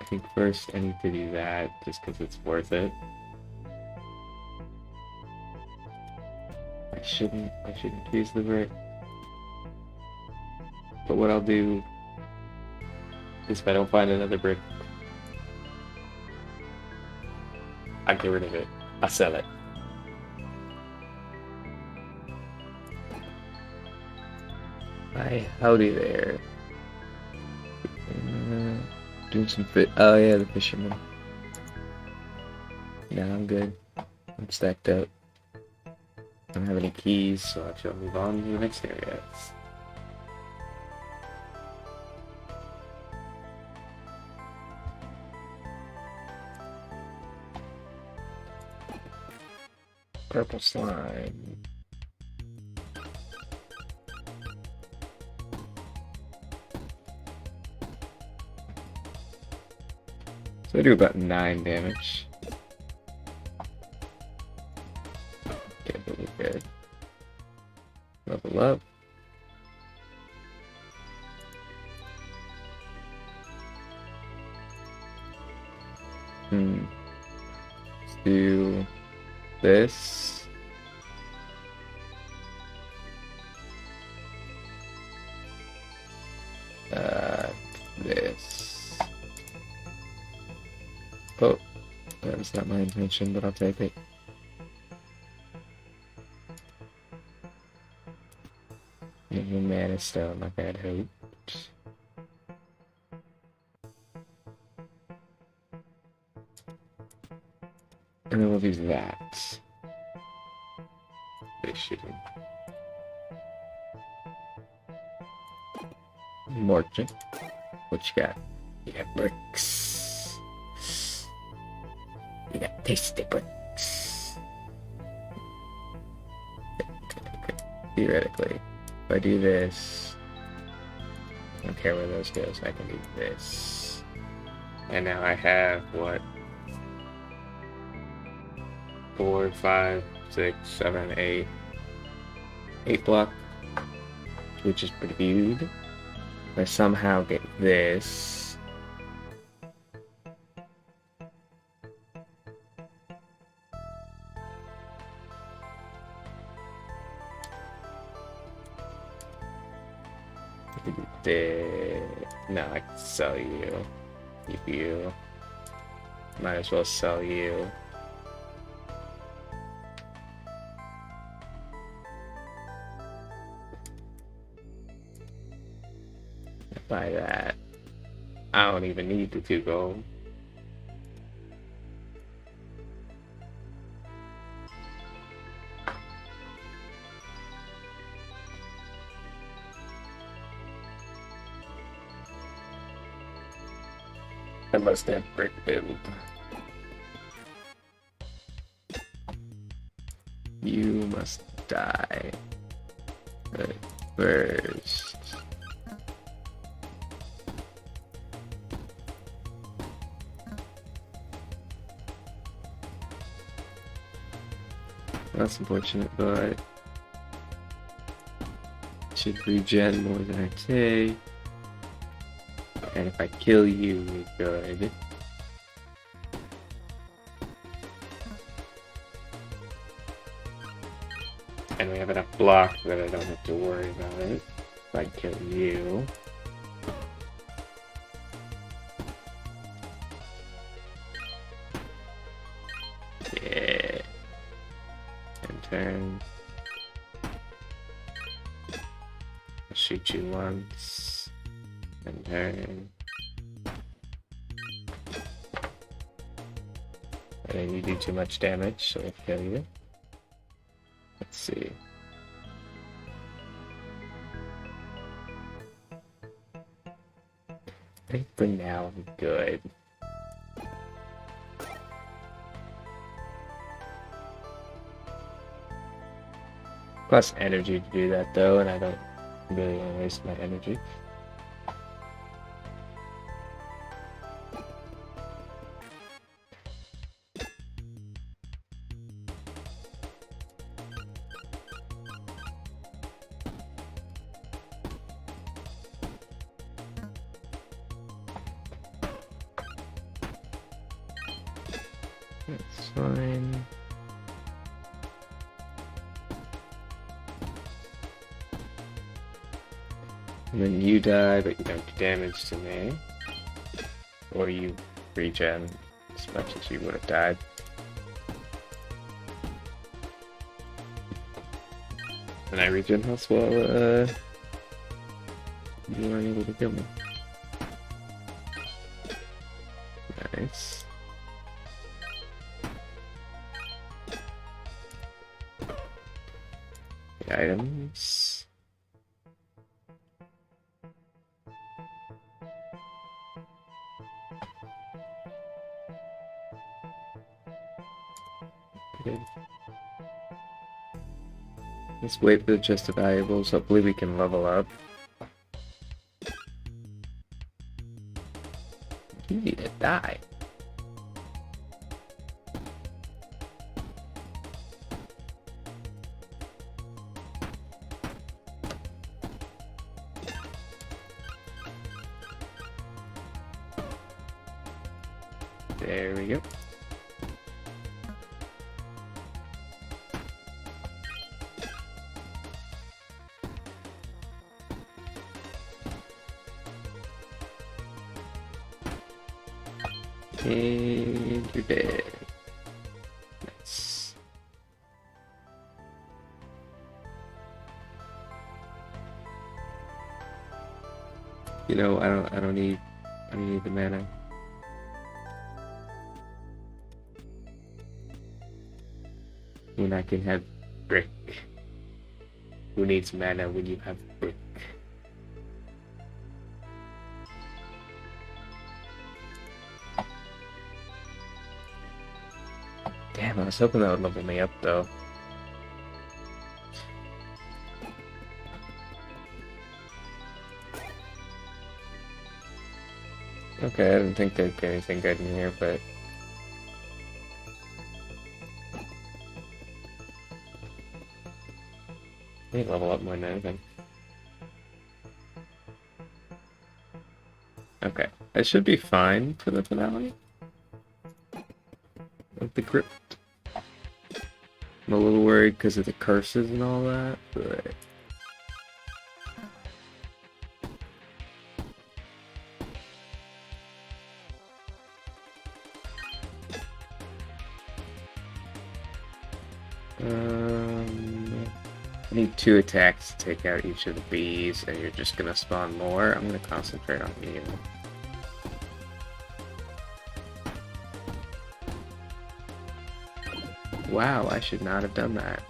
I think first I need to do that just because it's worth it. I shouldn't use the brick. But what I'll do is if I don't find another brick, I'll get rid of it. I'll sell it. Hi, howdy there. Doing some fit. Oh yeah, the fisherman. Nah, I'm good. I'm stacked up. I don't have any keys, so I shall move on to the next area. Purple slime. So I do about 9 damage. Okay, really good. Level up. Let's do this. This. Oh, that was not my intention, but I'll take it. Maybe mana stone like I had hoped. And then we'll do that. They shooting. Morton, what you got? You got bricks. You got tasty bricks. Theoretically, if I do this, I don't care where those goes, I can do this. And now I have, what? 4, 5, 6, 7, 8. 8 block, which is pretty good. If I somehow get this, no, I can sell you. Keep you. Might as well sell you. Buy that. I don't even need the 2 gold. I must have brick build. You must die. First. That's unfortunate, but should regen more than I take. And if I kill you, you're good. And we have enough block that I don't have to worry about it. If I kill you. Yeah. And turn. I'll shoot you once. And turn. And then you do too much damage, so I'll kill you. Let's see. I think for now I'm good. Plus energy to do that though, and I don't really want to waste my energy. That's fine. And then you die, but you don't do damage to me. Or you regen as much as you would have died. And I regen as well, you weren't able to kill me. Nice. The items. Good. Let's wait for the chest of valuables. Hopefully we can level up. You need to die. There we go. And you're dead. Nice. You know, I don't need the mana. When I can have brick. Who needs mana when you have brick? Damn, I was hoping that would level me up though. Okay, I didn't think there'd be anything good in here, but I need to level up more than anything. Okay, I should be fine for the finale of the crypt. I'm a little worried because of the curses and all that, but I need 2 attacks to take out each of the bees, and you're just gonna spawn more. I'm gonna concentrate on you. Wow, I should not have done that.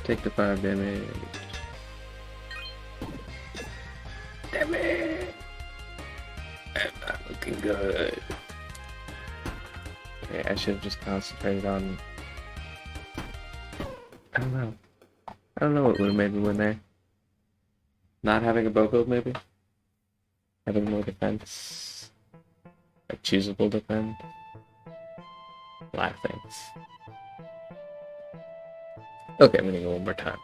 Take the 5 damage. Damn it! I'm not looking good. Okay, I should have just concentrated on... I don't know. I don't know what would have made me win there. Not having a bow build, maybe? Having more defense? Like, choosable defense? A lot of things. Okay, I'm gonna go one more time.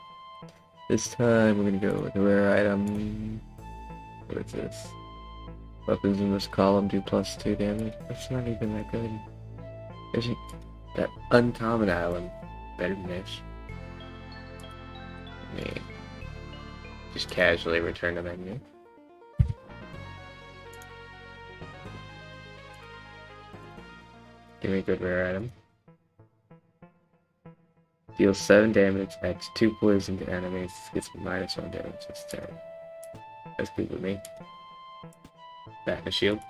This time, we're gonna go with a rare item. What is this? Weapons in this column do +2 damage. That's not even that good. There's that uncommon item. Better than this. Let me just casually return to menu. Give me a good rare item. Deals 7 damage, adds 2 poison to enemies, gets -1 damage this turn. That's good with me. Back a shield.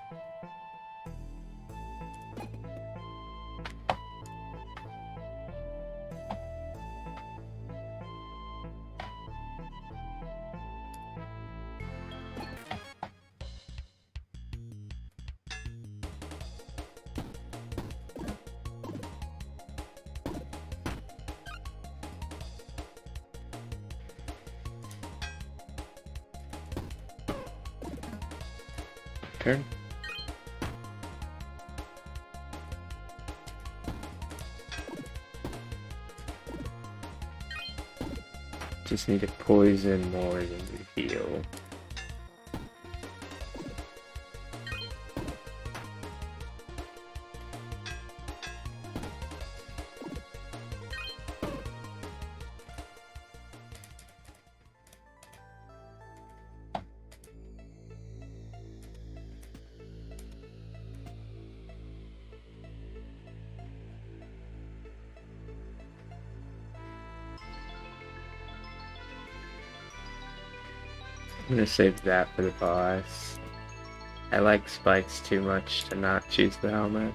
Turn. Just need to poison more than we heal. I'm gonna save that for the boss. I like spikes too much to not choose the helmet.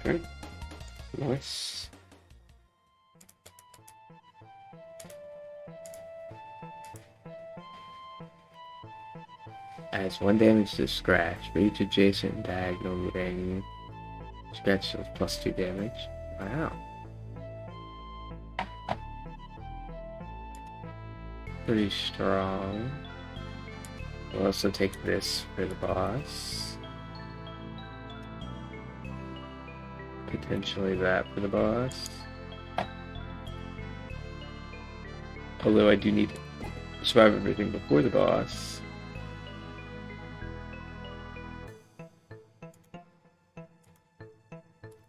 Okay, nice. Adds 1 damage to scratch for each adjacent diagonal ring. Scratch deals +2 damage. Wow. Pretty strong. We'll also take this for the boss. Potentially that for the boss. Although I do need to survive everything before the boss.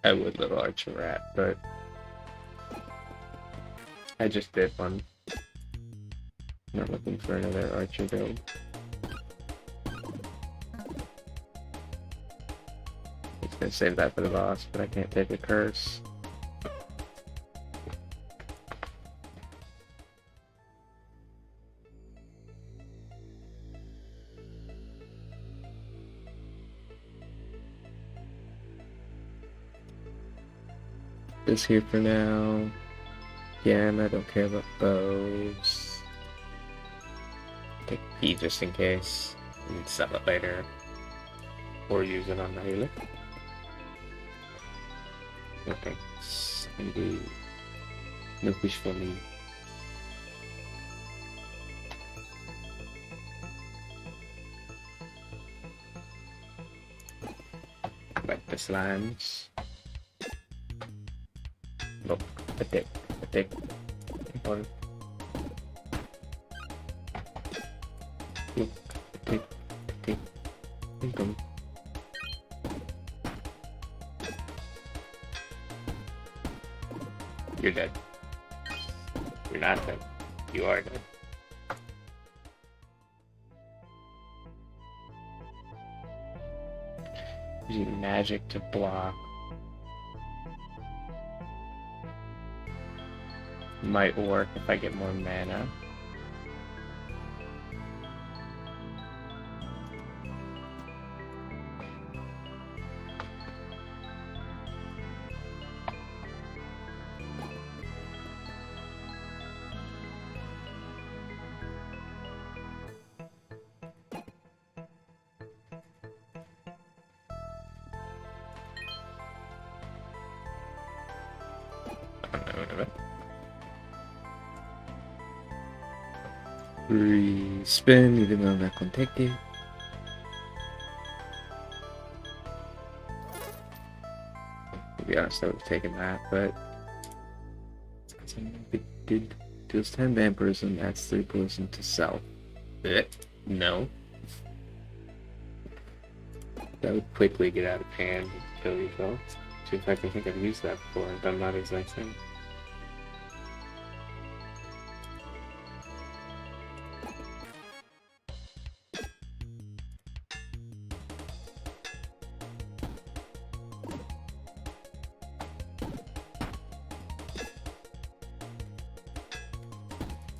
I would little archer rat, but I just did one. Not looking for another archer build. It's gonna save that for the boss, but I can't take a curse. This here for now. Again, I don't care about bows. Take P just in case. And sell it later. Or use it on the healer. Okay. Indeed. No fish for me. Like the slimes. Look, attack. Important. Look, attack. Income. You're dead. You're not dead. You are dead. Using magic to block. Might work if I get more mana. Spin, even though I'm not gonna take it. To be honest, I would have taken that, but it did deals 10 vampirism, adds 3 poison to self. No. That would quickly get out of hand and kill yourself. So in fact, I think I've used that before and done that exact thing.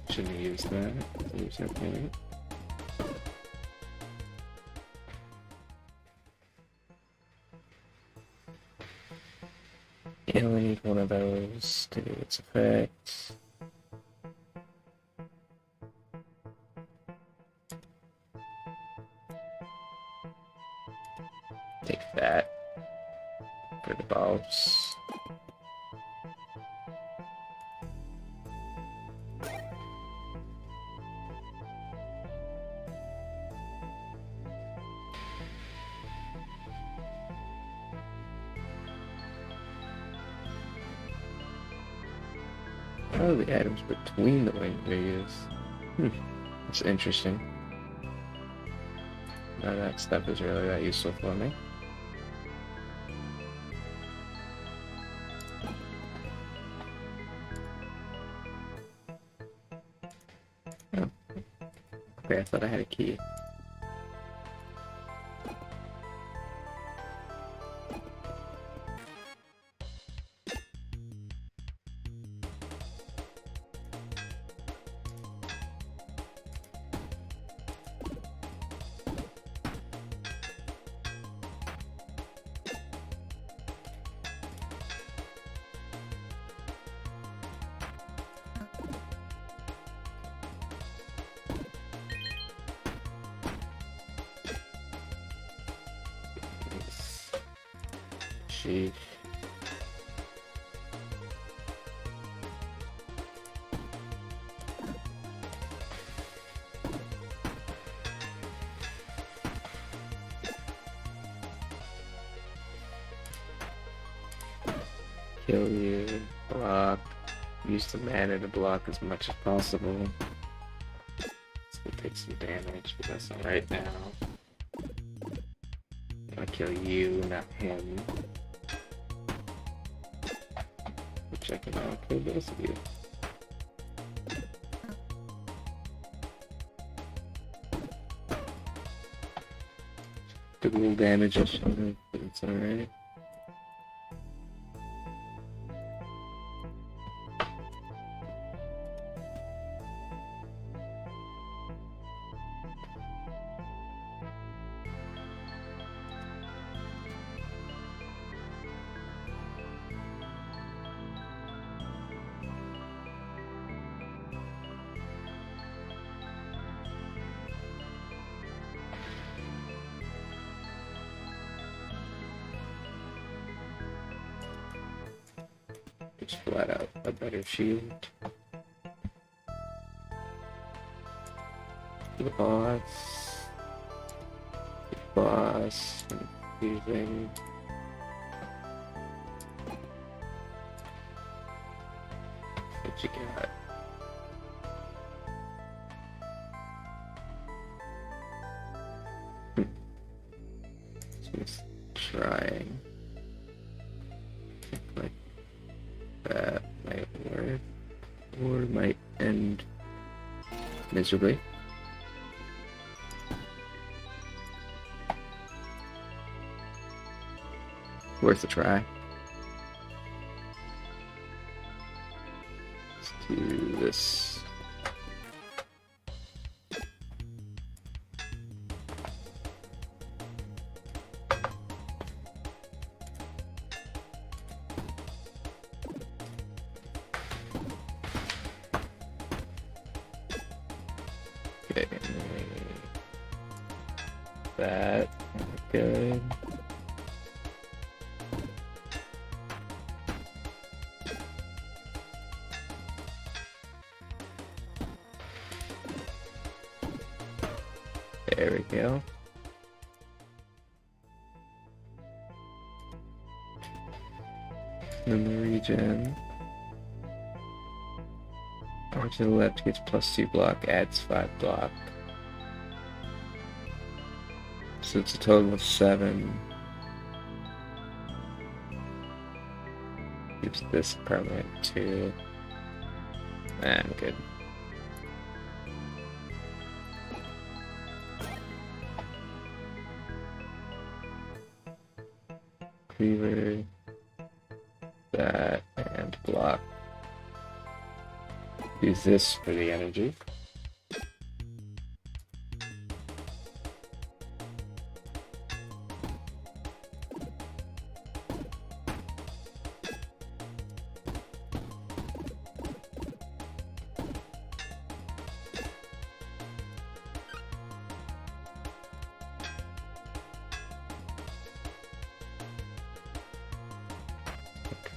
Shouldn't have used that. There's no point. You only need one of those to do its effect. Take that for the boss. Oh, the items between the wing videos. That's interesting. None of that stuff is really that useful for me. Oh, okay, I thought I had a key. Sheesh. Kill you, block, use the mana to block as much as possible. So it takes some damage, but that's not right now. I'll kill you, not him. Which I can now kill both of you. Took a little damage, but it's alright. Just flat out a better shield. The boss. The boss. Confusing. What you got? Just trying. Like that might work, or might end miserably. Worth a try. Let's do this. Okay. That good. There we go. And then the regen. Or to the left gets +2 block, adds 5 block. So it's a total of 7. Gives this permanent 2. I'm good. Cleaver. That and block. Use this for the energy.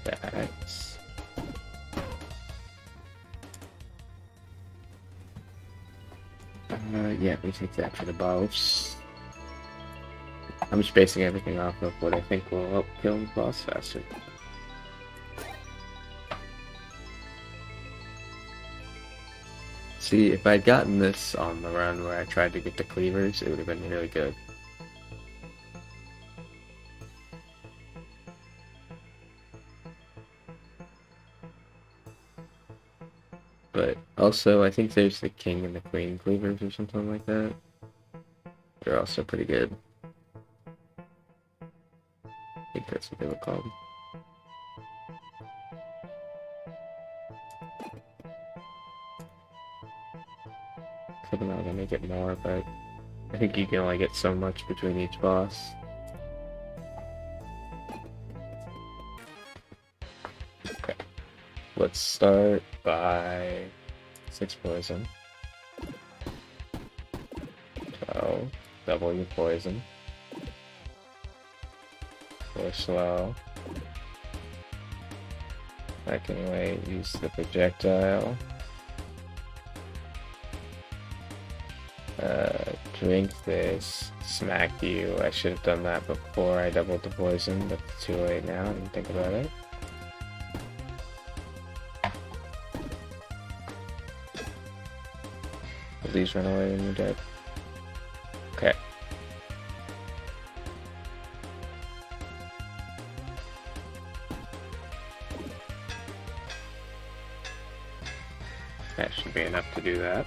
That's yeah, we take that for the buffs. I'm just basing everything off of what I think will help kill the boss faster. See, if I'd gotten this on the run where I tried to get the cleavers, it would have been really good. Also, I think there's the king and the queen cleavers or something like that. They're also pretty good. I think that's what they were called. Something else, I may get more, but I think you can only get so much between each boss. Okay. Let's start by 6 poison. 12. Double your poison. 4 slow. Second way, use the projectile. Drink this. Smack you. I should have done that before I doubled the poison, but it's too late now. I didn't think about it. Please run away when you're dead. Okay. That should be enough to do that.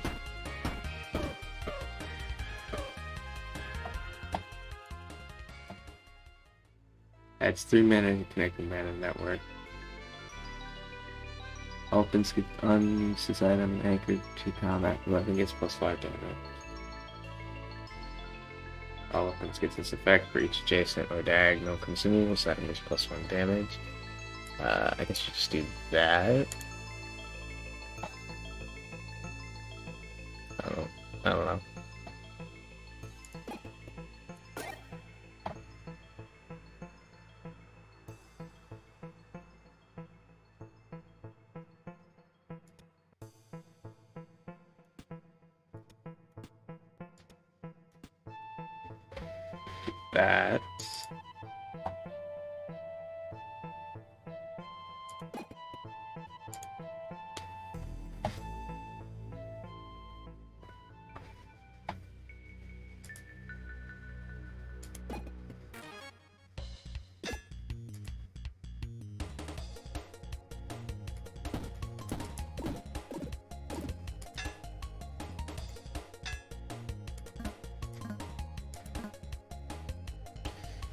Adds 3 mana to connecting mana network. Opens unused this item anchored to combat weapon gets +5 damage. All weapons get this effect for each adjacent or diagonal consumables. That item is +1 damage. I guess you just do that. I don't know. That.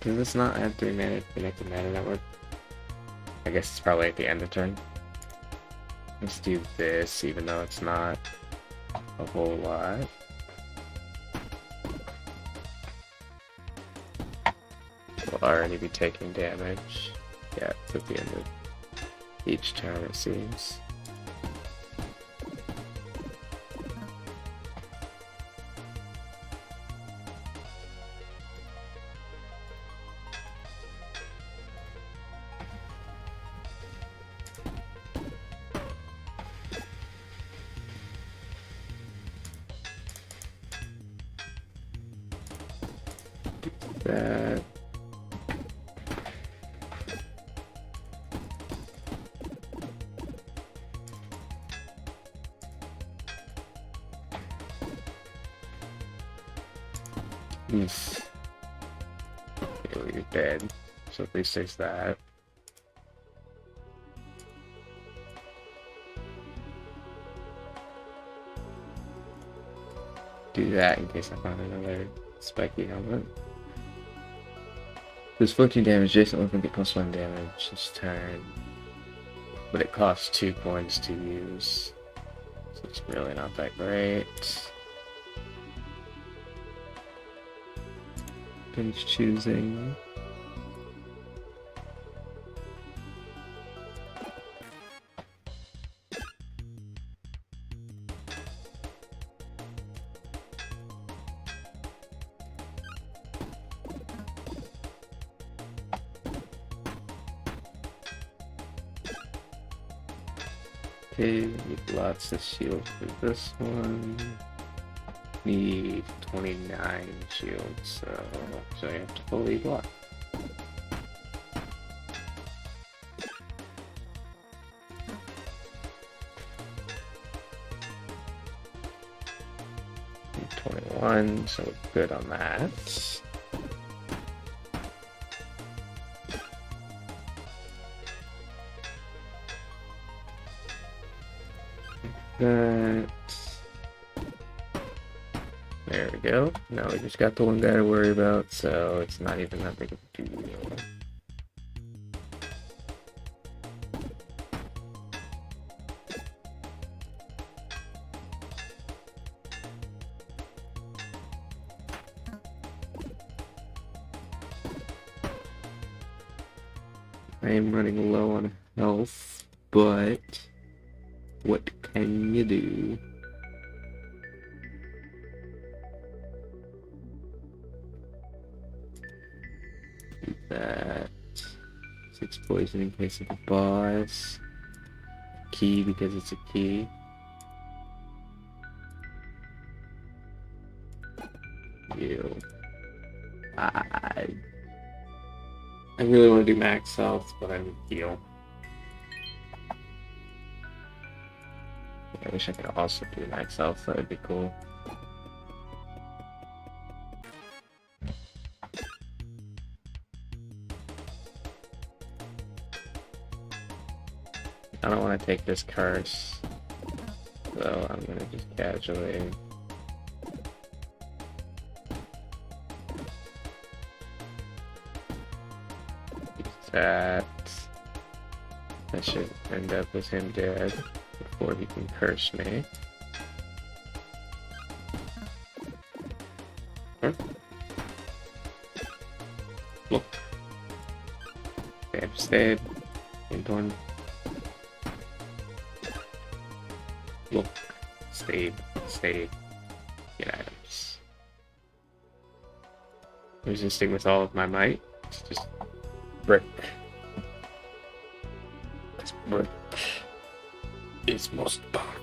Does this not add 3 mana to connected mana network? I guess it's probably at the end of turn. Let's do this, even though it's not a whole lot. We'll already be taking damage. Yeah, it's at the end of each turn, it seems. That. Oof. Okay, well, you're dead. So at least there's that. Do that in case I find another spiky helmet. Does 14 damage, adjacent weapon get +1 damage this turn. But it costs 2 coins to use. So it's really not that great. Finish choosing. Okay, need lots of shield for this one. Need 29 shields, so you have to fully block. Need 21, so we're good on that. that. There we go. Now we just got the one guy to worry about, so it's not even that big of a deal. I am running low on health, but what can you do? That 6 poison in case of a boss. Key because it's a key. You. I really want to do max health, but I need heal. I wish I could also do max health, that would be cool. I don't want to take this curse, so I'm gonna just casually. Use that. I should end up with him dead before he can curse me. Huh? Look. Stab. Inborn. Look. Save. Get items. Resisting with all of my might. It's just brick. This brick is most powerful.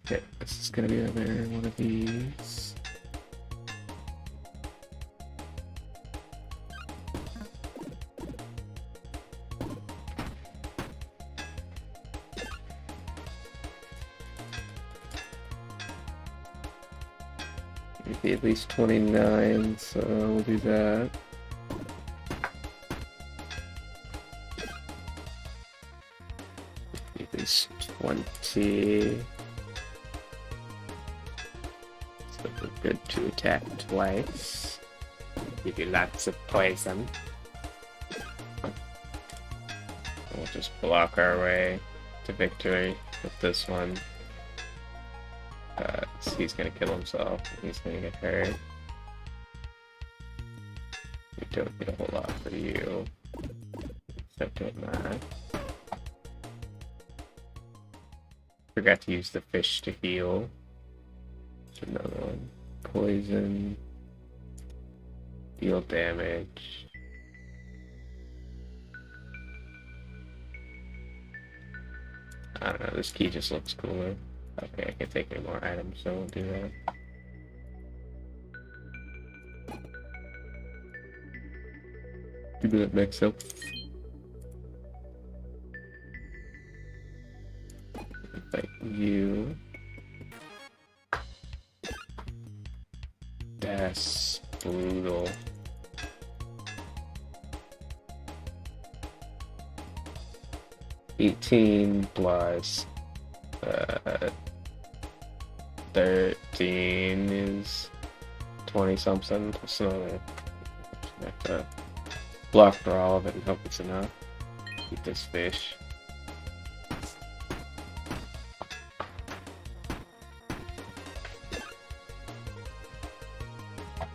Okay, this is gonna be another one of these. Maybe at least 29, so we'll do that. At least 20. So we're good to attack twice. Give you lots of poison. We'll just block our way to victory with this one. He's gonna kill himself. He's gonna get hurt. We don't get a whole lot for you. Except doing that. Forgot to use the fish to heal. There's another one. Poison. Deal damage. I don't know, this key just looks cooler. Okay, I can take any more items, so we'll do that. Do that next up. Like you. That's brutal. $18 plus 13 is 20 something. So I have to block for all of it and hope it's enough. Eat this fish.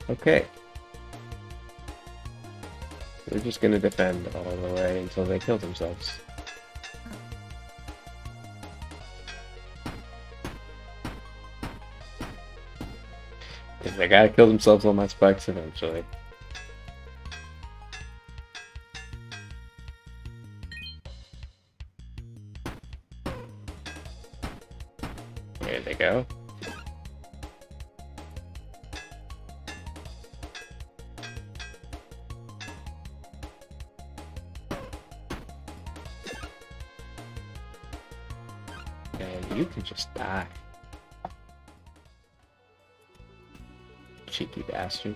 Okay. We're just gonna defend all the way until they kill themselves. Because they gotta kill themselves on my spikes eventually. There they go. And you can just die. Cheeky bastard.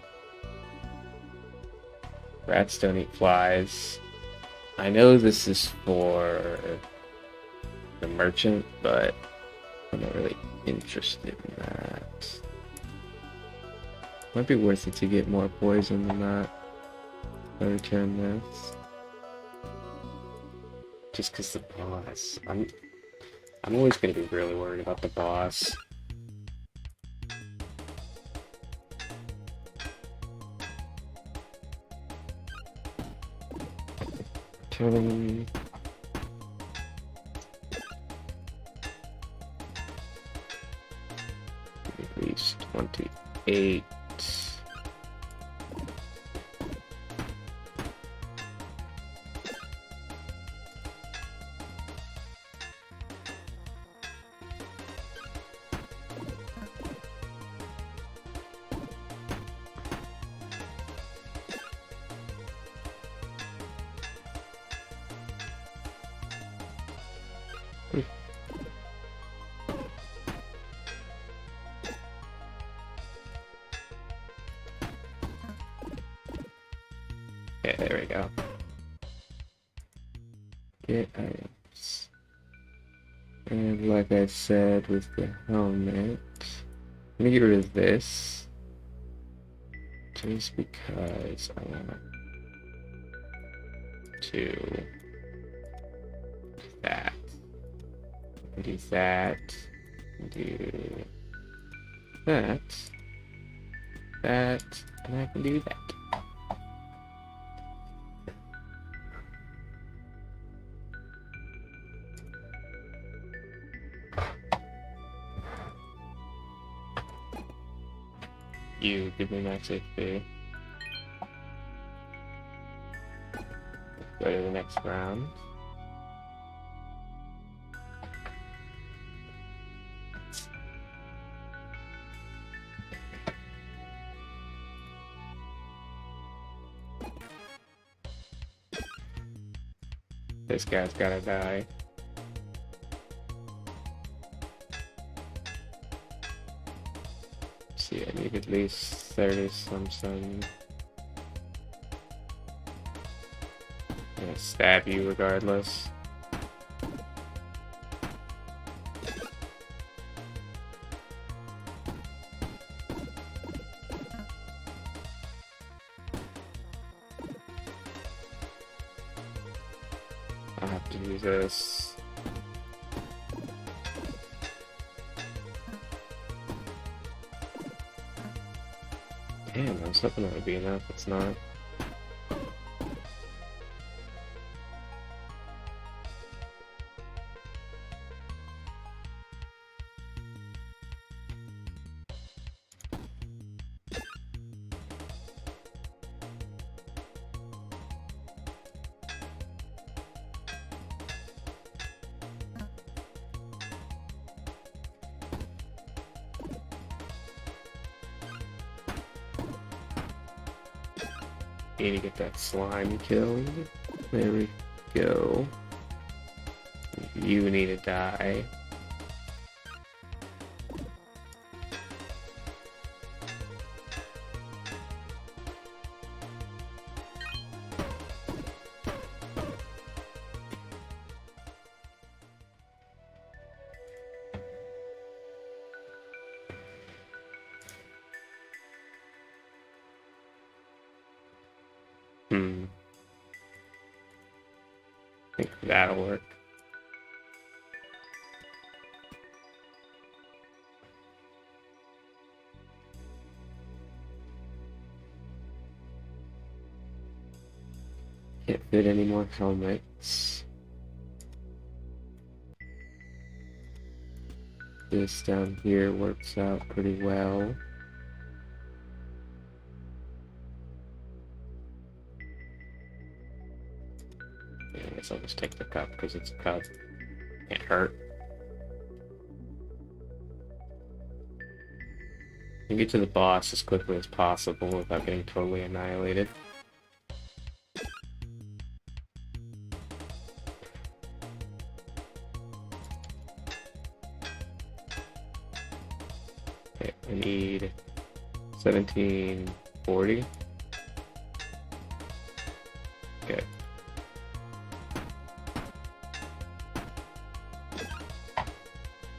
Rats don't eat flies. I know this is for the merchant, but I'm not really interested in that. Might be worth it to get more poison than that. I return this. Just because the boss. I'm always gonna be really worried about the boss. Turn at least 28. Okay, there we go. Get items. And like I said with the helmet, let me get rid of this. Just because I want to do that. Do that. Do that. That. And I can do that. You give me max HP. Go to the next round. This guy's gotta die. See, I need at least 30 something. I'm gonna stab you regardless. I'll have to use this. Damn, I was hoping that would be enough. It's not. Need to get that slime killed. There we go. You need to die. I think that'll work. Can't fit any more helmets. This down here works out pretty well. Yeah, I guess I'll just take the cup because it's a cup. Can't hurt. You get to the boss as quickly as possible without getting totally annihilated. Okay, I need 1740. Okay.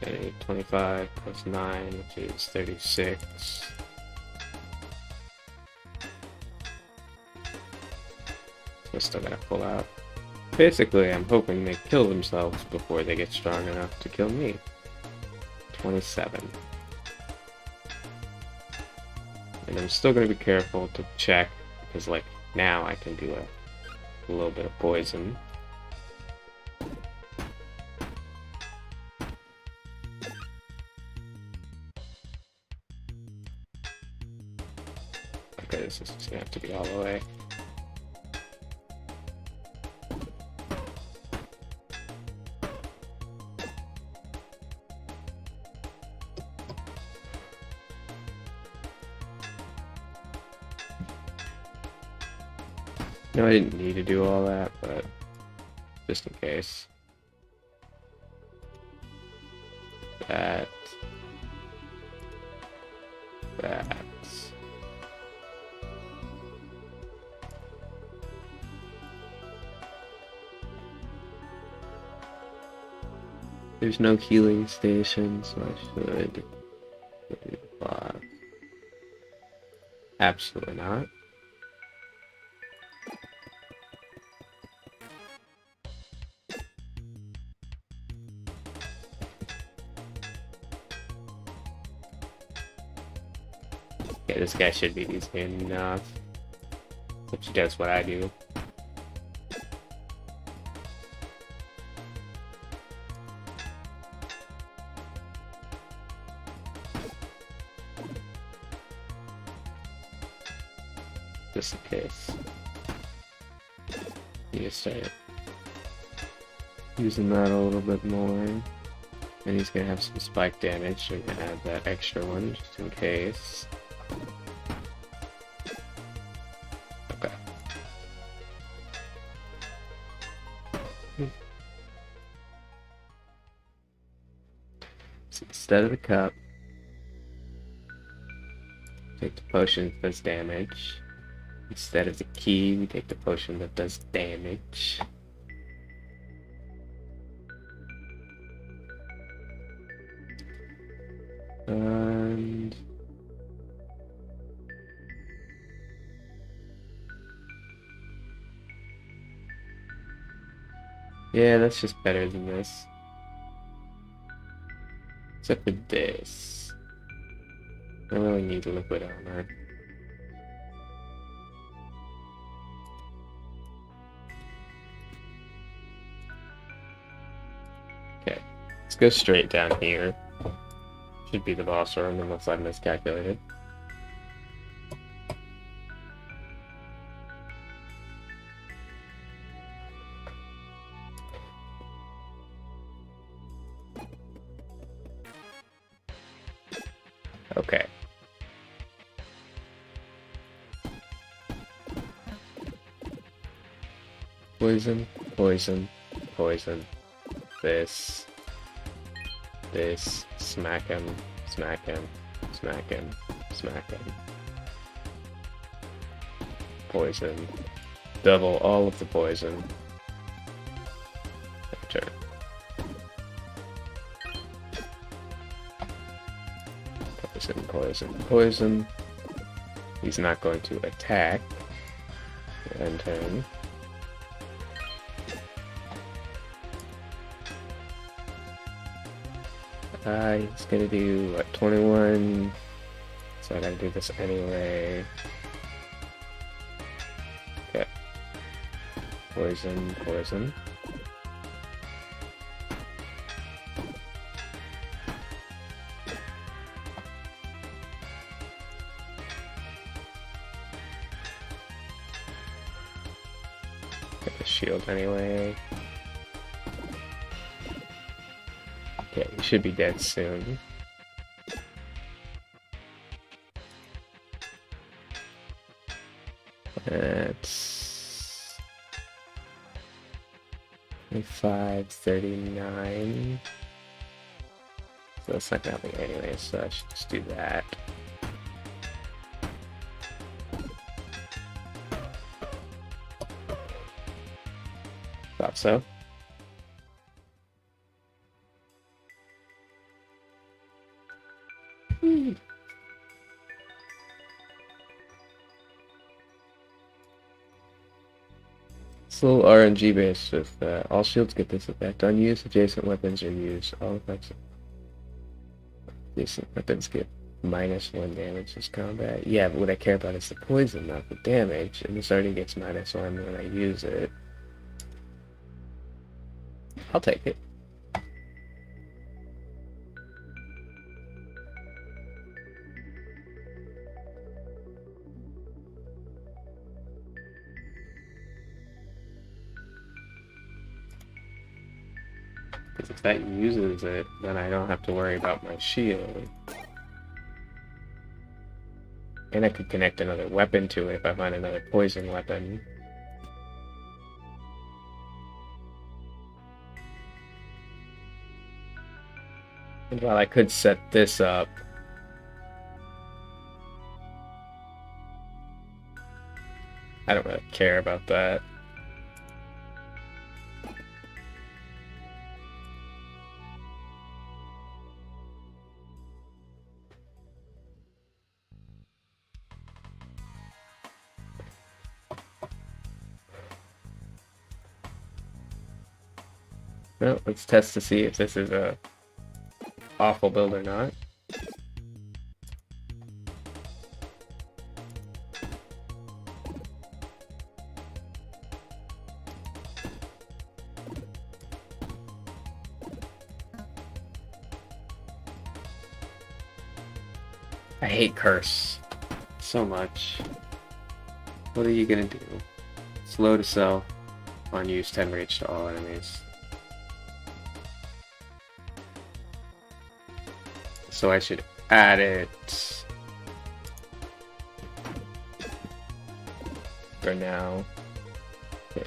Okay, 25 plus 9, which is 36. So still gotta pull out. Basically, I'm hoping they kill themselves before they get strong enough to kill me. 27. And I'm still gonna be careful to check, because like now I can do a little bit of poison. Okay, this is just gonna have to be all the way. No, I didn't need to do all that, but just in case. That. That. There's no healing station, so I should do the boss. Absolutely not. Okay, this guy should be easy enough. If he does what I do. Just in case. You just start using that a little bit more. And he's gonna have some spike damage, so I'm gonna add that extra one just in case. Okay. So instead of the cup, take the potion that does damage. Instead of the key, we take the potion that does damage. And yeah, that's just better than this. Except for this. I really need liquid armor. Okay, let's go straight down here. Should be the boss room unless I've miscalculated. Okay. Poison, poison, poison. This, smack him, smack him, smack him, smack him. Poison. Double all of the poison. Turn. Poison, poison, poison. He's not going to attack. End turn. He's gonna do what, 21. So I gotta do this anyway. Okay. Poison, poison. Get the shield anyway. Okay, he should be dead soon. That's 2539. So that's not gonna happen anyway, so I should just do that. Thought so. It's a little RNG based with all shields get this effect. Unused adjacent weapons are used. All effects adjacent weapons get -1 damage this combat. Yeah, but what I care about is the poison, not the damage. And this already gets -1 when I use it. I'll take it. Because if that uses it, then I don't have to worry about my shield. And I could connect another weapon to it if I find another poison weapon. And while I could set this up, I don't really care about that. Well, let's test to see if this is a awful build or not. I hate Curse so much. What are you gonna do? Slow to sell. Unused 10 rage to all enemies. So I should add it for now. Yeah.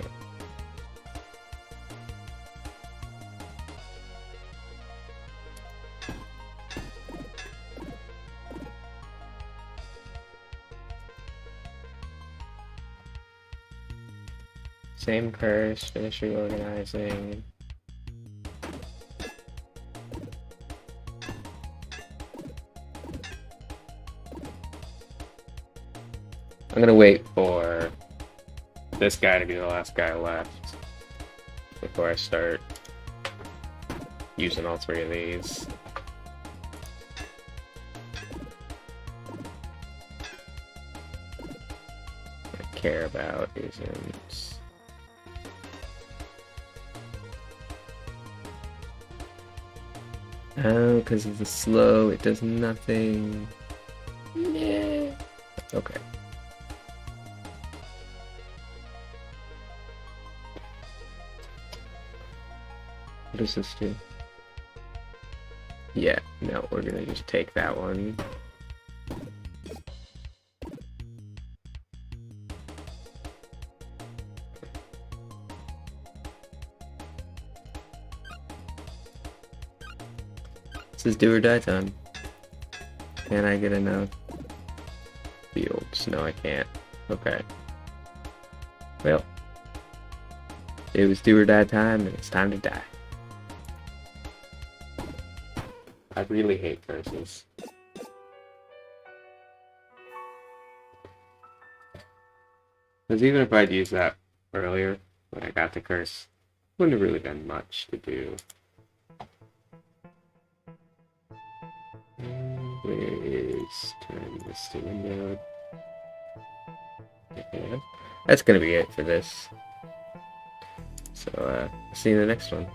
Same curse, finish reorganizing. I'm gonna wait for this guy to be the last guy left before I start using all three of these. What I care about isn't... Oh, because of the slow, it does nothing. Yeah. Okay. What does this do? Yeah, no, we're gonna just take that one. This is do or die time. Can I get enough fields? No, I can't. Okay. Well, it was do or die time, and it's time to die. I really hate curses. Because even if I'd used that earlier, when I got the curse, wouldn't have really been much to do. Where is turn this to window? Yeah. That's gonna be it for this. So, see you in the next one.